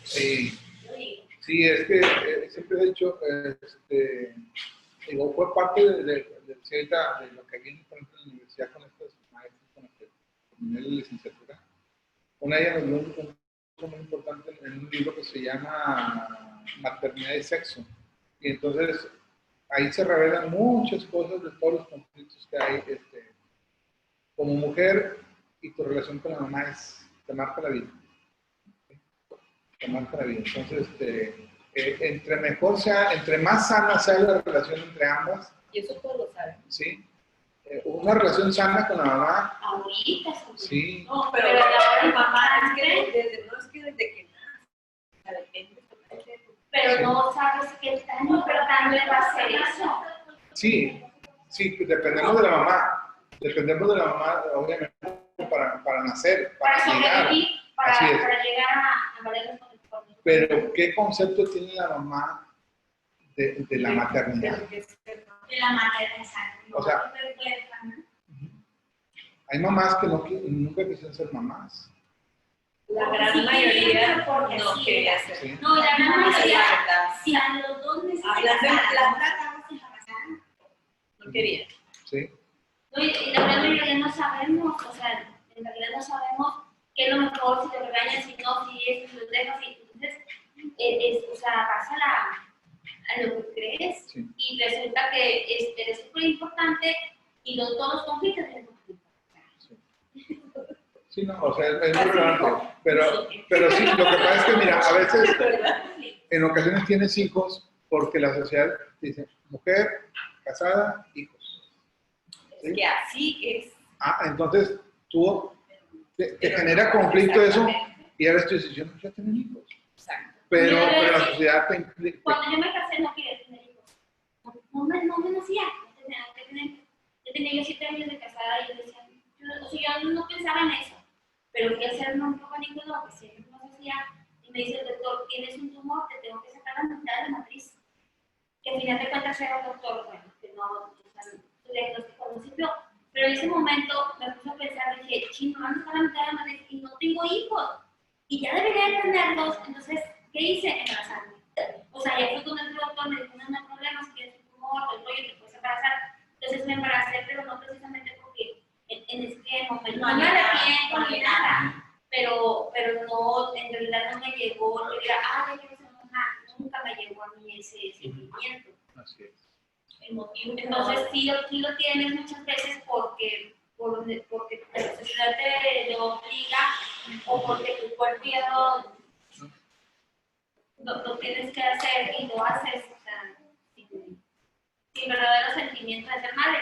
Sí. Sí. Sí, es que siempre he dicho, digo, fue parte de lo que viene por ejemplo en la universidad con estos maestros con los que terminé la licenciatura. Una de ellas nos dio un curso muy importante en un libro que se llama Maternidad y Sexo. Y entonces ahí se revelan muchas cosas de todos los conflictos que hay como mujer, y tu relación con la mamá te marca la vida. Te marca la vida. Entonces, entre más sana sea la relación entre ambas. Y eso todos lo saben. Sí. Una relación sana con la mamá. Ahorita, sí. No, pero la mamá es que desde que nace, depende. Pero no sabes qué tan importante va a ser eso. Sí, sí, dependemos de la mamá. Dependemos de la mamá, obviamente, para nacer, para llegar. Para llegar a valer los condiciones. Pero, ¿qué concepto tiene la mamá de la maternidad? De la maternidad. O sea, hay mamás que nunca quisieron ser mamás. La gran mayoría no quería ser. ¿Sí? No, la gran mayoría, si a los dos les no quería. Sí. No, y la gran mayoría no sabemos, o sea, en realidad no sabemos qué es lo mejor, si te regañan, si no, si es, si los dejas, y entonces, o sea, vas a lo que crees, sí. Y resulta que eres súper importante y todos los conflictos tienen conflictos. Sí. Sí, no, o sea, es muy relevante, pero sí, lo que pasa es que, mira, a veces, en ocasiones tienes hijos porque la sociedad dice, mujer, casada, hijos. ¿Sí? Es que así es. Entonces, tú te genera conflicto eso, y ahora tú dices, yo no quiero tener hijos. Exacto. Pero la sociedad te implica. Cuando yo me casé no quería tener hijos. No me nacía. Yo tenía 7 años de casada y yo decía, yo no pensaba en eso. Pero fui a hacer un ginecólogo que siempre nos hacía y me dice el doctor, tienes un tumor, te tengo que sacar la mitad de la matriz. Que al final de cuentas era el doctor, bueno, que no, o sea, su diagnóstico no sirvió. Pero en ese momento me puse a pensar, dije, chino, vamos a la mitad de la madre y no tengo hijos. Y ya debería de tenerlos. Entonces, ¿qué hice? Embarazarme. O sea, ya fui con el doctor, me dijo, no hay problemas, que es un tumor, el rollo, te puedes embarazar. Entonces me embaracé, pero no precisamente porque en ese momento no me arrepiento ni nada. Pero no, en realidad no me llegó, yo diría, ya quiero ser mamá. Nunca me llegó a mí ese sentimiento. Así es. El motivo. Entonces sí lo tienes muchas veces porque la sociedad te obliga o porque tu cuerpo ya lo tienes que hacer y lo haces, o sea, sin verdadero sentimiento de ser madre.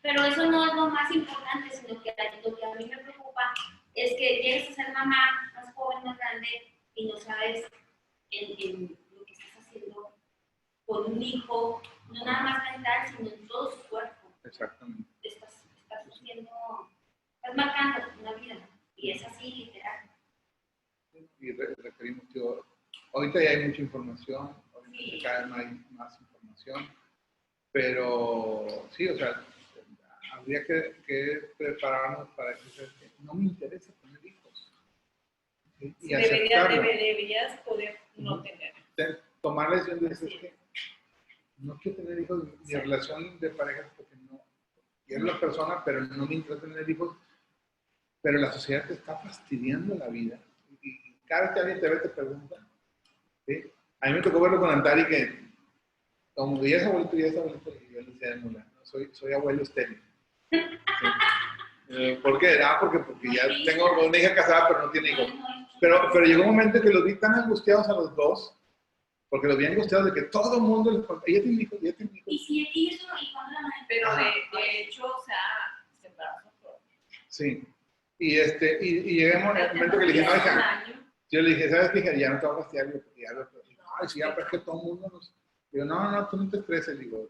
Pero eso no es lo más importante, sino que lo que a mí me preocupa es que llegues a ser mamá más joven, más grande y no sabes en lo que estás haciendo con un hijo, no nada más mental, sino en todo su cuerpo. Exactamente. Estás marcando una vida, y es así, literal. Y requerimos, ahorita ya hay mucha información, Sí. cada vez hay más información, pero sí, o sea, habría que prepararnos para que no me interesa tener hijos. ¿Sí? Y aceptarlo. Deberías poder no tener. Tomar la decisión de decir que no quiero tener hijos, mi relación de pareja, porque no, quiero la persona, pero no me interesa tener hijos, pero la sociedad te está fastidiando la vida. Y cada vez que alguien te ve, te pregunta. ¿Sí? A mí me tocó verlo con Antari, que como ya es abuelito, y yo le decía, no, soy abuelo estéril. ¿Sí? ¿Por qué? Porque ya tengo una hija casada, pero no tiene hijos. Pero llegó un momento que los vi tan angustiados a los dos, porque los vi angustiados de que todo el mundo les contaba, ella tiene hijos, ella tiene hijos. Y eso, y cuando la madre. Pero de hecho, o sea, se embarazó todo. Sí. Y llegamos al momento que le dije, no, hija, yo le dije, ¿sabes qué, hija? Ya no te voy a fastidiar, porque ya lo... Ay, sí, ya, pero es que todo el mundo nos... Digo, no, tú no te estreses, digo,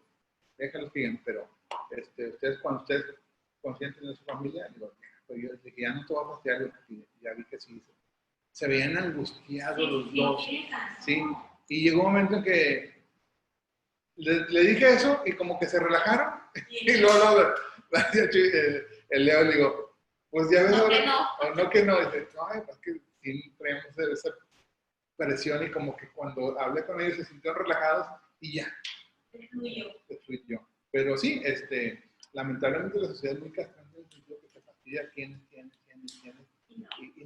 déjalos que digan, pero ustedes, cuando ustedes consienten de su familia, digo, pues yo dije, ya no te voy a fastidiar, porque ya vi que sí, se veían angustiados los dos, ¿sí? Y llegó un momento en que le dije eso y como que se relajaron, y luego el Leo le digo, pues ya ves, no que no, dice, ay, pues que sí traemos esa presión y como que cuando hablé con ellos se sintieron relajados y ya. Te fluyó. Pero sí, lamentablemente la sociedad es muy castrante en el sentido que te fastidia quién. Y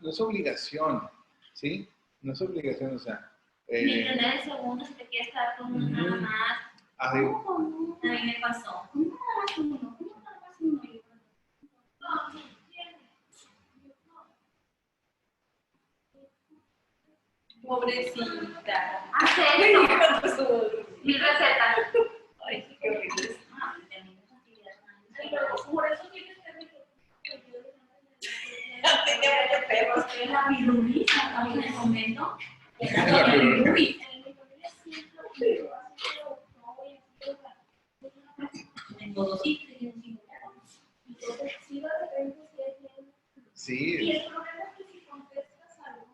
no es obligación, ¿sí? No es obligación, o sea... Ni tener segundos te quieres estar con una mamá. A mí me pasó. Pobrecita. Mi receta. Ay, qué horrible. Por eso tienes que Tenía mucho perros. la pirulina también en el momento. Tengo 2 hijos y un hijo. Entonces, sí, de repente Sí. y el problema es que si contestas algo,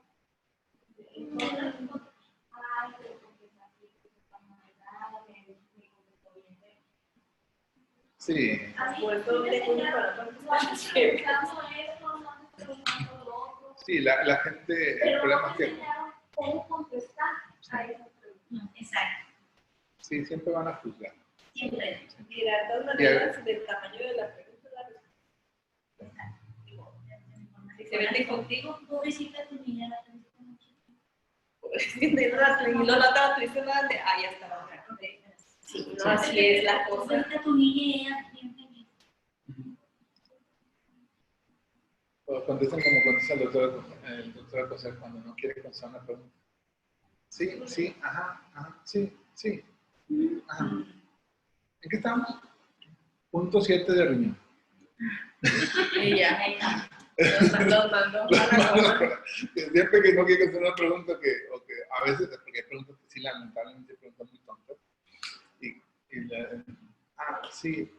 no te contestas, ay, pero contestas así, contestas mal, me contestó bien. Sí. Por eso tengo para Sí, la gente, el problema es que... ¿Cómo contestar a esa pregunta? Exacto. Sí, siempre van a juzgar. Siempre. Mira, de todas maneras, del tamaño de la pregunta, la respuesta. Si se vende contigo, Pobrecita tu niña, la tenés mucho. y no la estaba triste nada de, ya estaba. Sí, no, así es la cosa. Pobrecita tu niña y ella bien feliz. O contestan como contesta el doctor José cuando no quiere contestar una pregunta. Sí, ajá, sí, ajá. ¿En qué estamos? Punto 7 de riñón. Y ya, Ahí está. nos mandó. Siempre que no quiere hacer una pregunta o que a veces, porque hay preguntas que sí, lamentablemente, preguntas muy tontas. Sí.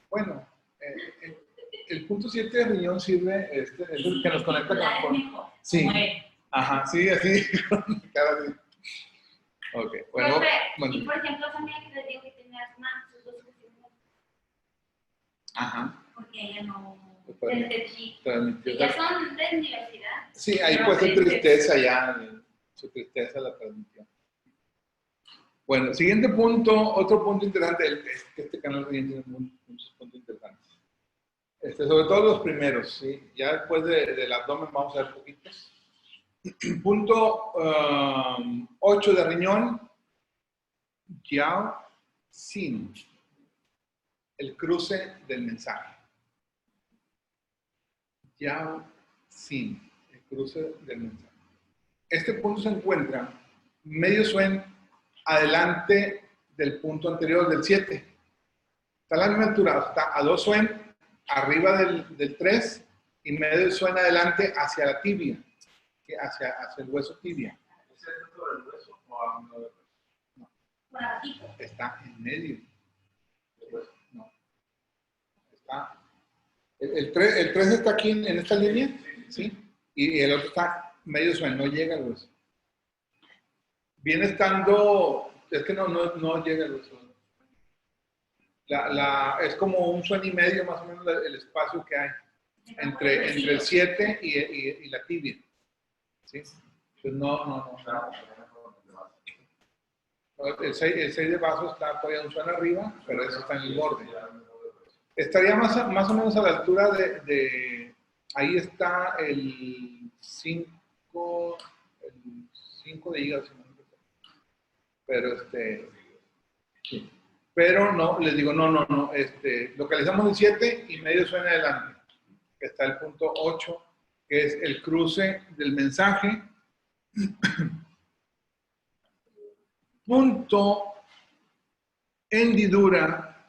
Bueno, el punto 7 de riñón sirve, es el que nos conecta con... Sí, ajá, sí, así, cada vez. Ok, bueno. Y por ejemplo, también que les digo que tiene asma, sus dos hijos tienen Ajá. Porque ella no, Pues, desde chico. transmitió Y ya son de universidad. sí, ahí No, puede ser es- tristeza ya, su tristeza la transmitió. Bueno, siguiente punto, otro punto interesante, es que este canal tiene muchos puntos interesantes. Sobre todo los primeros, ¿sí? Ya después del abdomen vamos a ver poquitos. Punto 8 de riñón, Jiao Xin, el cruce del mensaje. Jiao Xin, el cruce del mensaje. Este punto se encuentra medio suen adelante del punto anterior del 7. Está a la misma altura, está a 2 suen arriba del 3 y medio suen adelante hacia la tibia, hacia el hueso tibia. ¿Es el centro del hueso o a un lado del hueso? No. Por aquí. Está en medio del hueso. No. Está. El 3 está aquí en esta línea, ¿sí? Y el otro está medio suen, no llega al hueso. Viene estando, es que no llega al hueso. Es como un suen y medio más o menos el espacio que hay entre el 7 y la tibia. ¿Sí? Pues no. El 6 de vaso está todavía un suen arriba, pero eso está en el borde. Estaría más o menos a la altura ahí está el 5 de hígado, pero sí. Pero no, les digo, no, localizamos el 7 y medio suena adelante. Está el punto 8, que es el cruce del mensaje. Punto hendidura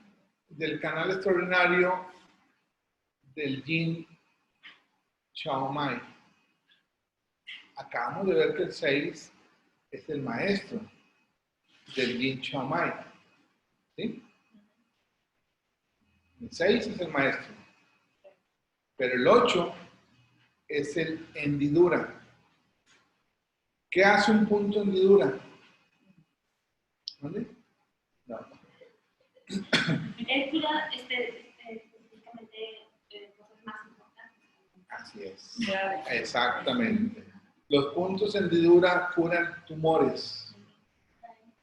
del canal extraordinario del Yin Chao Mai. Acabamos de ver que el 6 es el maestro del Yin Chao Mai. ¿Sí? El 6 es el maestro. Pero el 8 es el hendidura. ¿Qué hace un punto hendidura? ¿Dónde? No. Él cura específicamente cosas más importantes. Así es. Exactamente. Los puntos hendidura curan tumores.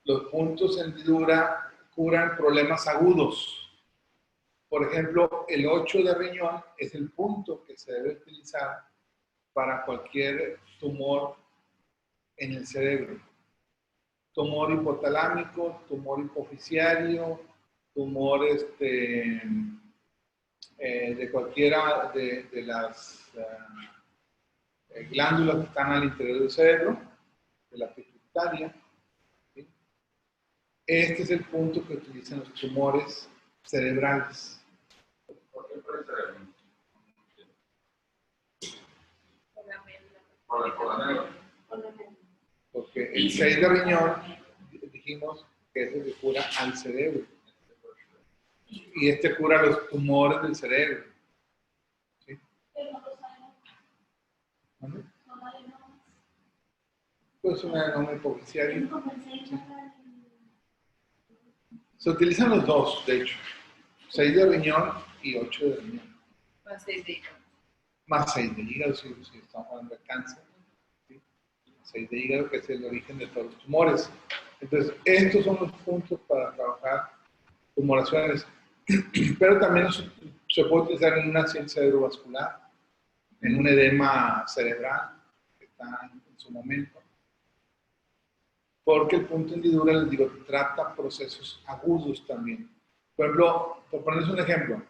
Los puntos hendidura curan problemas agudos. Por ejemplo, el 8 de riñón es el punto que se debe utilizar para cualquier tumor en el cerebro. Tumor hipotalámico, tumor hipofisiario, tumor de cualquiera de las glándulas que están al interior del cerebro, de la pituitaria. ¿Sí? Este es el punto que utilizan los tumores cerebrales. ¿Por qué por el cerebro? Porque el 6 de riñón, dijimos que es el que cura al cerebro. Y este cura los tumores del cerebro. ¿Sí? ¿Dónde? Pues un adenoma hipofisiario. Sí. Se utilizan los dos, de hecho. 6 de riñón y 8 de riñón. Más 6 de hígado, si estamos hablando de cáncer. ¿Sí? 6 de hígado, que es el origen de todos los tumores. Entonces, estos son los puntos para trabajar tumoraciones. Pero también se puede utilizar en una accidente cerebrovascular, en un edema cerebral, que está en su momento. Porque el punto hendidura, les digo, trata procesos agudos también. Por ejemplo, por ponerles un ejemplo,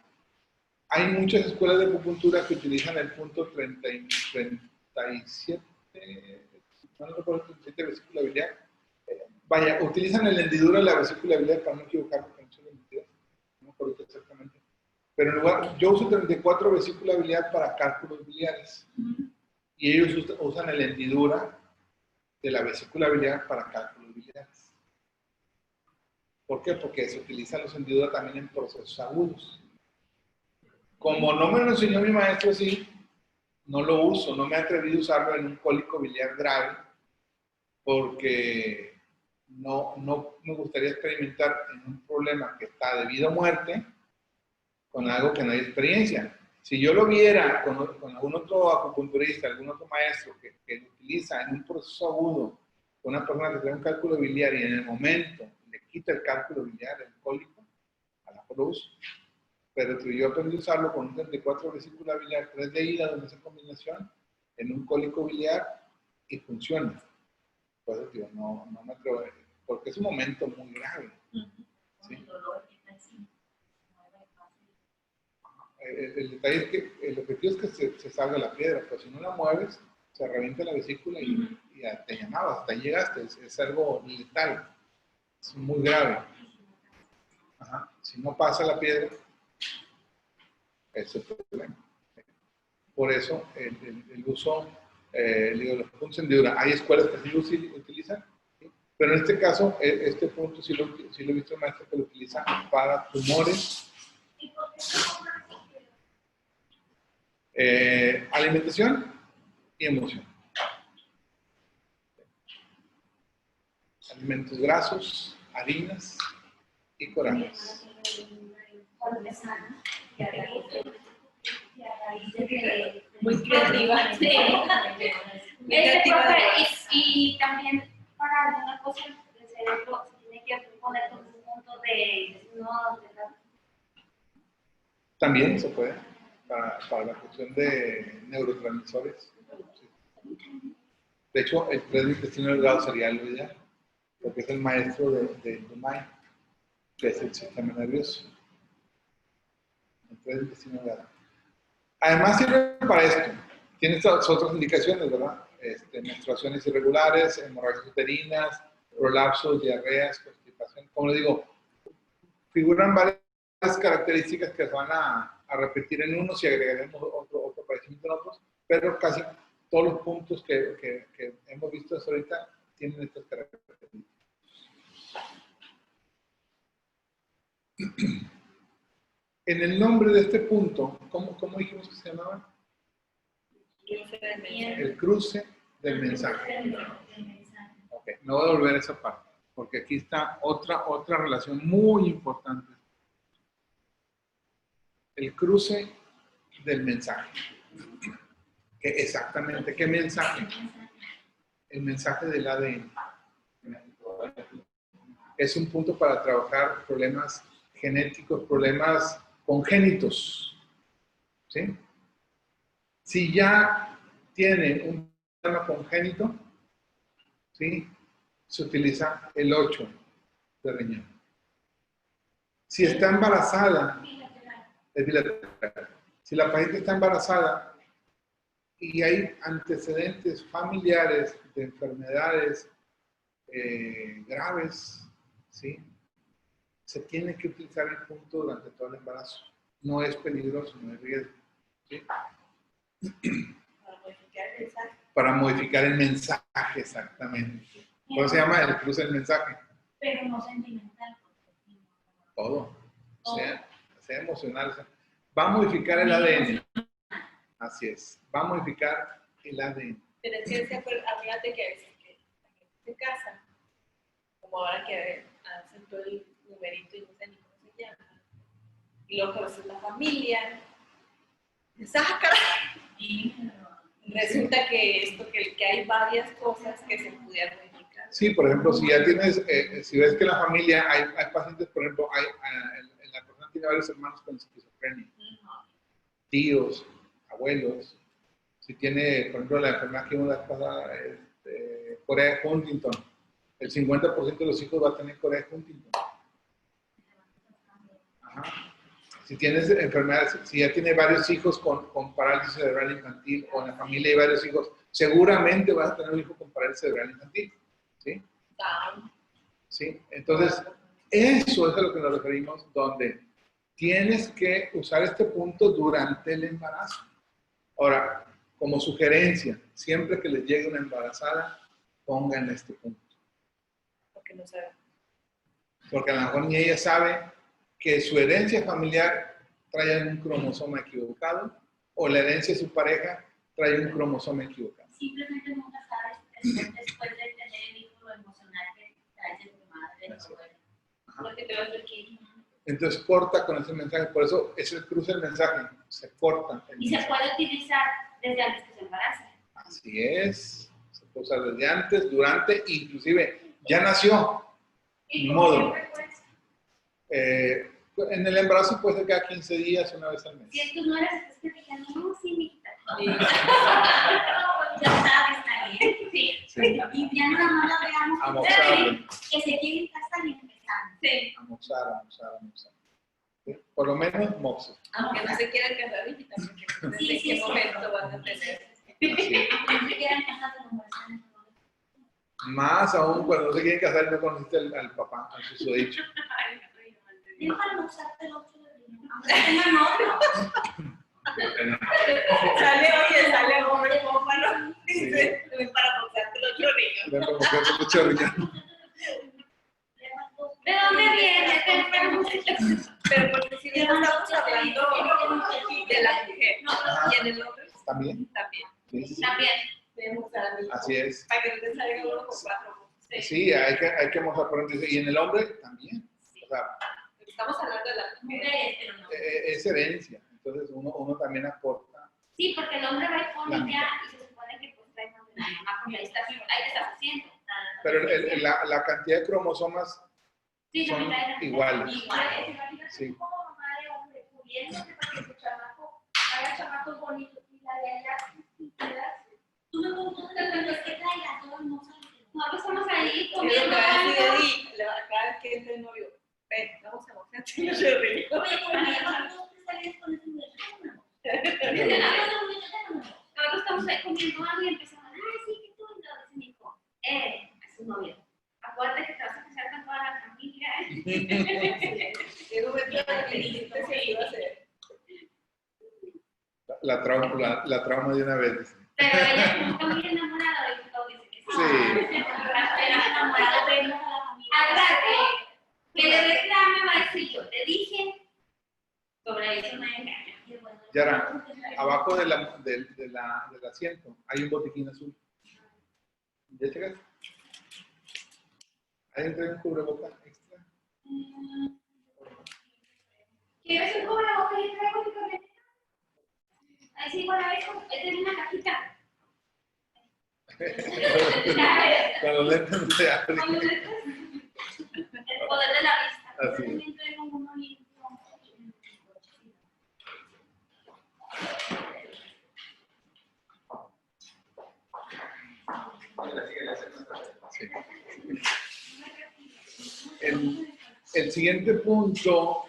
hay muchas escuelas de acupuntura que utilizan el punto 37, no recuerdo, 37 vesícula biliar. Vaya, utilizan el hendidura de la vesícula biliar para no equivocarme con eso de mentiras, no me acuerdo exactamente. Pero en lugar, yo uso 34 vesícula biliar para cálculos biliares. Y ellos usan el hendidura de la vesícula biliar para cálculos biliares. ¿Por qué? Porque se utilizan los hendiduras también en procesos agudos. Como no me lo enseñó mi maestro así, no lo uso, no me he atrevido a usarlo en un cólico biliar grave, porque no me gustaría experimentar en un problema que está de vida o muerte, con algo que no hay experiencia. Si yo lo viera con algún otro acupunturista, algún otro maestro que lo utiliza en un proceso agudo, con una persona que tiene un cálculo biliar y en el momento le quita el cálculo biliar, el cólico, a la cruz, pero si yo aprendí a usarlo con un 34 vesícula biliar, 3 de hígado en esa combinación, en un cólico biliar, y funciona. Pues digo, no me atrevo, porque es un momento muy grave. ¿Sí? El detalle es que el objetivo es que se salga la piedra, pero si no la mueves, se revienta la vesícula y ya te llamabas, hasta ahí llegaste, es algo letal, es muy grave. Ajá. Si no pasa la piedra, ese es el problema. Por eso el uso, digo, los puntos de hendidura, hay escuelas que sí lo utilizan, ¿sí? Pero en este caso, este punto sí lo he visto el maestro que lo utiliza para tumores. Alimentación y emoción. Alimentos grasos, harinas y corajes. Muy creativa. Sí. Y también para algunas cosas del cerebro se tiene que poner con un punto de ¿verdad? También se puede, para la cuestión de neurotransmisores. De hecho, el 3 de intestino delgado sería lo ideal, porque es el maestro del Dumai, que es el sistema nervioso. El 3 de intestino delgado. Además sirve para esto. Tiene estas otras indicaciones, ¿verdad? Menstruaciones irregulares, hemorragias uterinas, prolapsos, diarreas, constipación. Como le digo, figuran varias características que se van a repetir en unos y agregaremos otro padecimiento en otros, pero casi todos los puntos que hemos visto hasta ahorita tienen estas características. En el nombre de este punto, ¿cómo dijimos que se llamaba? El cruce del mensaje. Okay, no voy a volver a esa parte, porque aquí está otra relación muy importante. El cruce del mensaje. Exactamente, ¿qué mensaje? El mensaje del ADN. Es un punto para trabajar problemas genéticos, problemas congénitos. ¿Sí? Si ya tiene un problema congénito, ¿sí? Se utiliza el 8 de riñón. Si está embarazada, es bilateral. Si la paciente está embarazada y hay antecedentes familiares de enfermedades graves, ¿sí? Se tiene que utilizar el punto durante todo el embarazo. No es peligroso, no es riesgo. ¿Sí? Para modificar el mensaje, exactamente. ¿Cómo se llama? El cruce del mensaje. Pero no sentimental. Todo. Sea emocional. Va a modificar el ADN. Así es. Va a modificar el ADN. Pero es que acuérdate que a veces que la gente se casa, como ahora que hacen todo el numerito y no sé ni cómo se llama. Y luego que a veces la familia se saca. Resulta que hay varias cosas que se pudieran modificar. Sí, por ejemplo, si ya tienes, si ves que en la familia hay pacientes, por ejemplo, la persona tiene varios hermanos con esquizofrenia, tíos, abuelos, si tiene, por ejemplo, la enfermedad que una vez pasada, Corea de Huntington, el 50% de los hijos va a tener Corea de Huntington. Ajá. Si tienes enfermedades, si ya tiene varios hijos con parálisis cerebral infantil o en la familia hay varios hijos, seguramente vas a tener un hijo con parálisis cerebral infantil. ¿Sí? ¿Sí? Entonces, eso es a lo que nos referimos, donde tienes que usar este punto durante el embarazo. Ahora, como sugerencia, siempre que les llegue una embarazada, pongan este punto. Porque no saben. Porque a lo mejor ni ella sabe que su herencia familiar trae un cromosoma equivocado o la herencia de su pareja trae un cromosoma equivocado. Simplemente nunca sabes después de tener el hijo lo emocional que trae de tu madre, de tu abuela. Porque te vas a decir Entonces corta con ese mensaje, por eso es el cruce del mensaje, se corta. Y se puede utilizar desde antes que se embarace. Así es, se puede usar desde antes, durante, inclusive ya nació. ¿Y Ni con modo. qué frecuencia? En el embarazo puede ser cada 15 días, una vez al mes. Si tú no eres, estás platicando, no, sí, mijita. Sí. Ya sabes, está bien. Sí. Sí. Y ya nada más la veamos. Amoxarle. Que se quiere en casa y empezando. Sí. Amoxar. ¿Sí? Por lo menos moxo. Aunque no se quieran casar, hijita, porque no sé Sí, en sí, qué sí. momento van a tener. Así es. No se quieran casar de embarazadas. Más aún cuando no se quieren casar y no conociste al papá, al susodicho. Déjalo usarte el 8 de enero. Aunque tenga novio. Sale hombre, pómpano. Sí. Dice, para mostrarte los chorrillos. Ya como que es mucho riñón. ¿De dónde viene? Pero porque si bien estamos hablando de la mujer, Ajá. y en el hombre También. también. Sí, sí, sí. También. Debemos usar a mí. Así es. Para que no te salga uno con 4. Sí, hay que mostrar por dentro. Y en el hombre también. O sea, Estamos hablando de la mujer. Mujeres, pero no. es herencia. Entonces uno también aporta. Sí, porque el hombre va y La pone mitad. ya y se supone que pues trae más de la mamá porque ahí estás haciendo. Pero la cantidad de cromosomas Sí, son también trae la iguales. Imagínate Sí. como mamá de hombre, pudiéndose para que su chamaco haga chamacos bonitos y la de allá Tú me preguntas que traiga todo el mundo. No, pues estamos ahí Y comiendo lo que va a decir algo. Eddie, cada vez que entre el novio, ven, vamos a mostrarte los chorrillos. Oye, con mi hermano, tú te salías con ese muchacho. Nosotros estamos ahí comiendo algo y empezamos, ay, sí, que tú, entonces me dijo, a su novio. Acuérdate que te vas a casar con toda la familia. En un momento de que dijiste que iba a hacer. La trauma de una vez. Pero ella como está muy enamorada y todo dice que sí. Sí. Era enamorada de la familia. Que le reclame va a decir, yo te dije, sobre eso no hay engaño. Yara, abajo del asiento hay un botiquín azul. ¿Ya checaste? Ahí entra un cubrebocas extra. ¿Quieres un cubrebocas y traigo mi corneta? Ahí sí, bueno, es de una cajita. Con los lentes no se abre. Con los lentes. El poder de la vista. Así. Yo también traigo uno bien. Sí. El siguiente punto.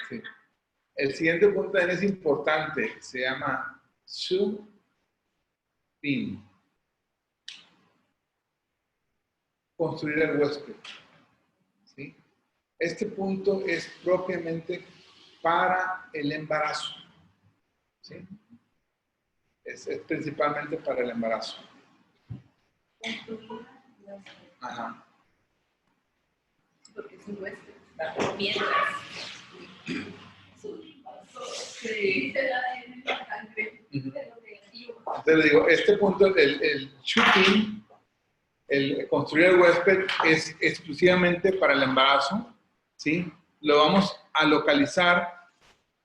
Sí. El siguiente punto también es importante. Se llama Supin. Construir el huésped. ¿Sí? Este punto es propiamente para el embarazo. ¿Sí? Es principalmente para el embarazo. Ajá. Porque si no es, mientras. Sí, se da en la sangre. Ujú. Entonces le digo, este punto, el shooting, el construir el huésped es exclusivamente para el embarazo, ¿sí? Lo vamos a localizar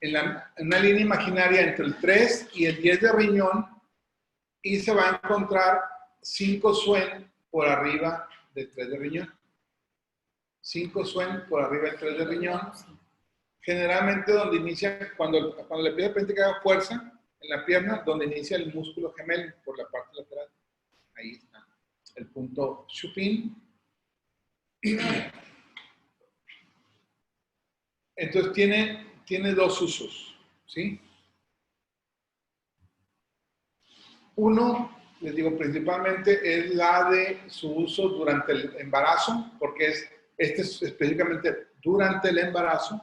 en una línea imaginaria entre el 3 y el 10 de riñón y se va a encontrar 5 suen por arriba del 3 de riñón. 5 suen por arriba del 3 de riñón. Generalmente donde inicia, cuando le pide al paciente que haga fuerza en la pierna, donde inicia el músculo gemelo por la parte lateral. Ahí está el punto Chupin. Entonces tiene dos usos, ¿sí? Uno, les digo, principalmente es la de su uso durante el embarazo, porque este es específicamente durante el embarazo,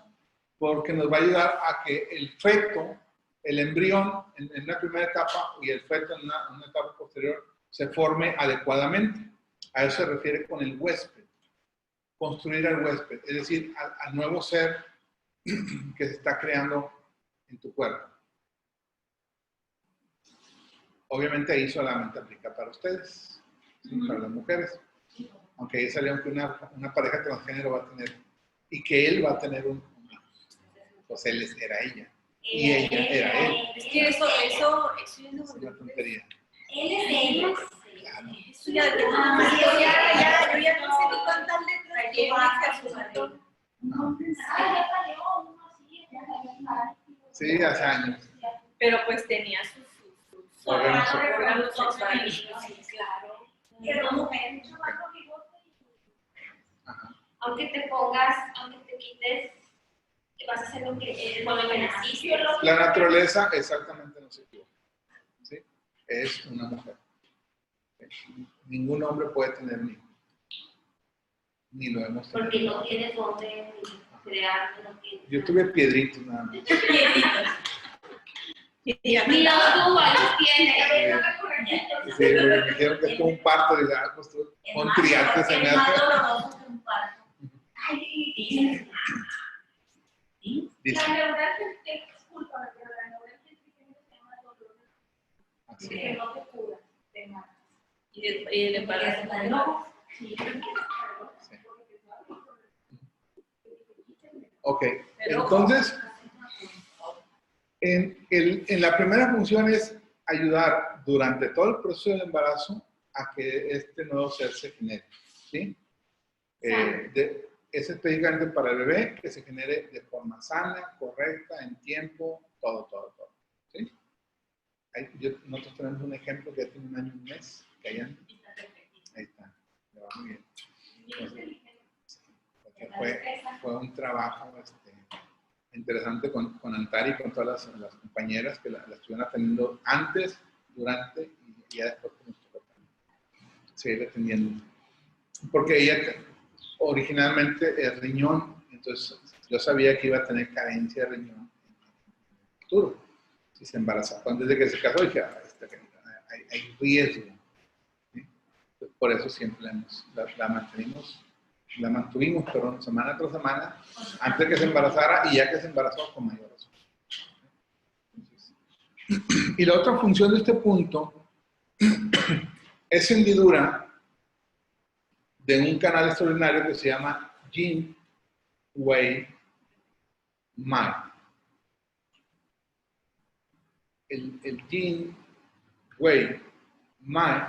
porque nos va a ayudar a que el feto, el embrión, en una primera etapa y el feto en una etapa posterior, se forme adecuadamente. A eso se refiere con el huésped. Construir al huésped, es decir, al nuevo ser que se está creando en tu cuerpo. Obviamente ahí solamente aplica para ustedes, ¿sí? Para las mujeres. Aunque ahí salió que una pareja transgénero va a tener y que él va a tener un hijo. Pues él era ella. Y ella era él. Es que eso es una tontería. Él es ella. Claro. Eso ya yo ya no sé ni cuántas letras tiene ese asunto. Sí, hace años. Pero pues tenía sus Órganos órganos sexuales. Sí, claro. Pero mujer, Ajá. Aunque te pongas, aunque te quites, vas a hacer lo que eres cuando naciste. La naturaleza exactamente no se equivoca. ¿Sí? Es una mujer. Ningún hombre puede tener un hijo. Ni lo hemos tenido. Porque no tienes dónde crear, no tienes. Yo tuve piedritos nada más. Mira, tú, ahí los tienes. Sí, me dijeron que es como un parto, y pues tú, con criantes se me hace. Dice. la neuralgia discúlpame, pero la neuralgia se llama dolor Así que es. no te cura, te mata. Y el embarazo también. Sí. Ok, entonces, en la primera función es ayudar durante todo el proceso del embarazo a que este nuevo ser se genere, ¿sí? Es específicamente para el bebé que se genere de forma sana, correcta, en tiempo, todo, ¿sí? Nosotros tenemos un ejemplo que ya tiene 1 año y 1 mes, que ahí está, le va muy bien. Entonces, fue un trabajo interesante con Antari y con todas las compañeras que la estuvieron atendiendo antes, durante y ya después que nos tocó seguir atendiendo. Porque ella originalmente es riñón, entonces yo sabía que iba a tener carencia de riñón en el futuro, si se embarazaba. Cuando desde que se casó dije, hay riesgo. ¿Sí? Entonces, por eso siempre la mantuvimos, perdón, semana tras semana, antes de que se embarazara y ya que se embarazó con mayor razón. Y la otra función de este punto es hendidura de un canal extraordinario que se llama Yin Wei Mai. El Yin Wei Mai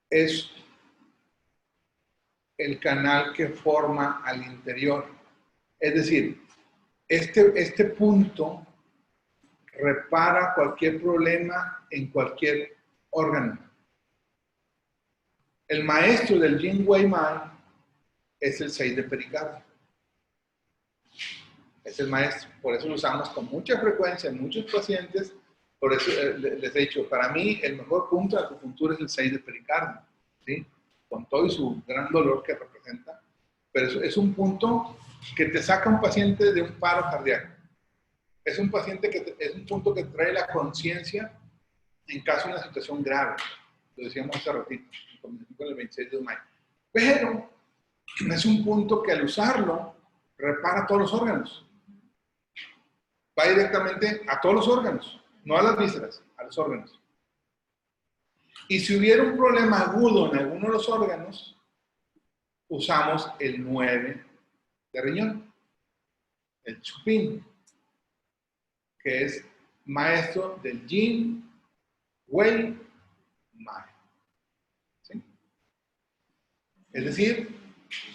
es el canal que forma al interior. Es decir, este punto repara cualquier problema en cualquier órgano. El maestro del Yin Wei Mai es el 6 de pericardio. Es el maestro. Por eso lo usamos con mucha frecuencia en muchos pacientes. Por eso les he dicho, para mí el mejor punto de acupuntura es el 6 de pericardio. ¿Sí? Con todo y su gran dolor que representa. Pero es un punto que te saca un paciente de un paro cardíaco. Es un punto que trae la conciencia en caso de una situación grave. Lo decíamos hace ratito, con el 26 de mayo. Pero es un punto que al usarlo repara todos los órganos. Va directamente a todos los órganos, no a las vísceras, a los órganos. Y si hubiera un problema agudo en alguno de los órganos, usamos el 9 de riñón, el chupín, que es maestro del Yin Wei Mai. ¿Sí? Es decir,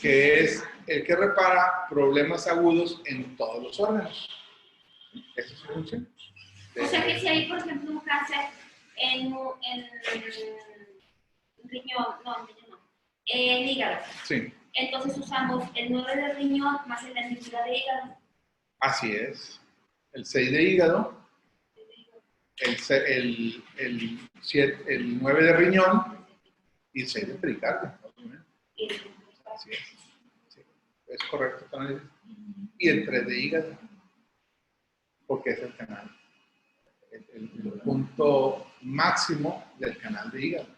que es el que repara problemas agudos en todos los órganos. Esa es su función. O sea que si hay, por ejemplo, un cáncer en riñón, en hígado. Sí. Entonces usamos el 9 de riñón más el de de hígado. Así es. El 6 de hígado, el 9 de riñón y el 6 de pericardio. Así es. Sí, es correcto también. Y el 3 de hígado, porque es el canal, el punto máximo del canal de hígado.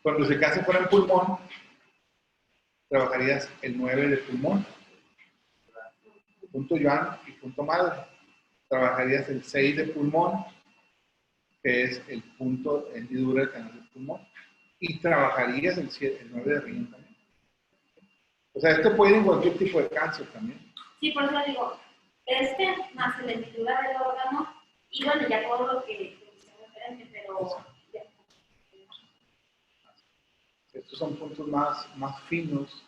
Cuando se case fuera en pulmón, trabajarías el 9 de pulmón, punto yuan y punto madre. Trabajarías el 6 de pulmón, que es el punto de hendidura del canal del pulmón, y trabajarías el 9 de riñón también. O sea, esto puede ir en cualquier tipo de cáncer también. Sí, por eso digo, más la hendidura del órgano, y bueno, ya todo lo que sea referente, pero ya. Estos son puntos más finos,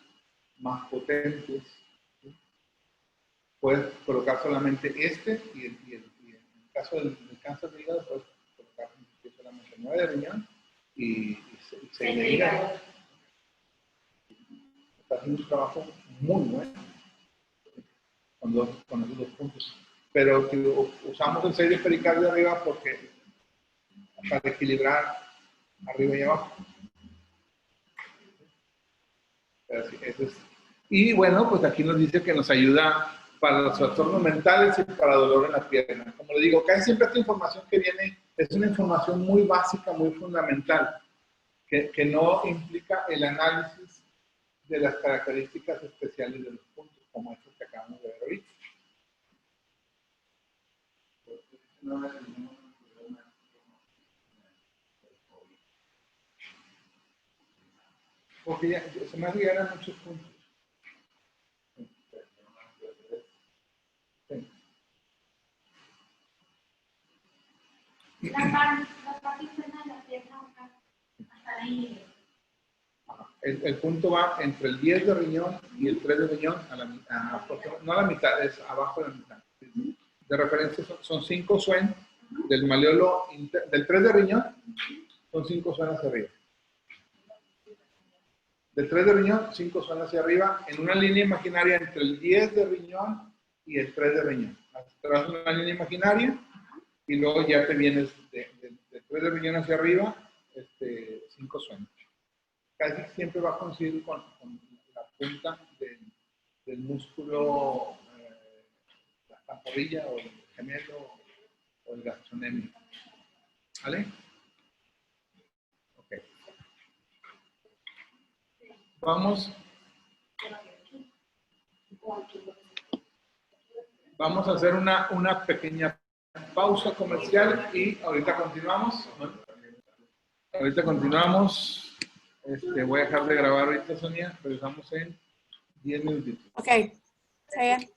más potentes. ¿Sí? Puedes colocar solamente este y en el caso del cáncer de hígado puedes colocar solamente 9 de riñón y 6 de hígado. Está haciendo un trabajo muy bueno con esos dos puntos. Pero usamos el 6 de pericardio arriba porque para equilibrar arriba y abajo. Y bueno, pues aquí nos dice que nos ayuda para los trastornos mentales y para dolor en la pierna. Como le digo, casi siempre esta información que viene es una información muy básica, muy fundamental, que no implica el análisis de las características especiales de los puntos, como estos que acabamos de ver ahorita. Porque ya, se me hace que eran muchos puntos. Sí. La parte interna de la pierna hasta ahí. El punto va entre el 10 de riñón y el 3 de riñón, no a la mitad, es abajo de la mitad. De referencia son 5 Swen del maleolo, del 3 de riñón, son 5 Swen hacia arriba. Del 3 de riñón, 5 Swen hacia arriba, en una línea imaginaria entre el 10 de riñón y el 3 de riñón. Te vas a una línea imaginaria y luego ya te vienes del 3 de riñón hacia arriba, 5 Swen. Casi siempre va a coincidir con la punta del músculo, la pantorrilla o el gemelo o el gastrocnemio. ¿Vale? Ok. Vamos a hacer una pequeña pausa comercial y ahorita continuamos. ¿No? Ahorita continuamos. Voy a dejar de grabar ahorita, Sonia. Regresamos en 10 minutitos. Ok. Sí.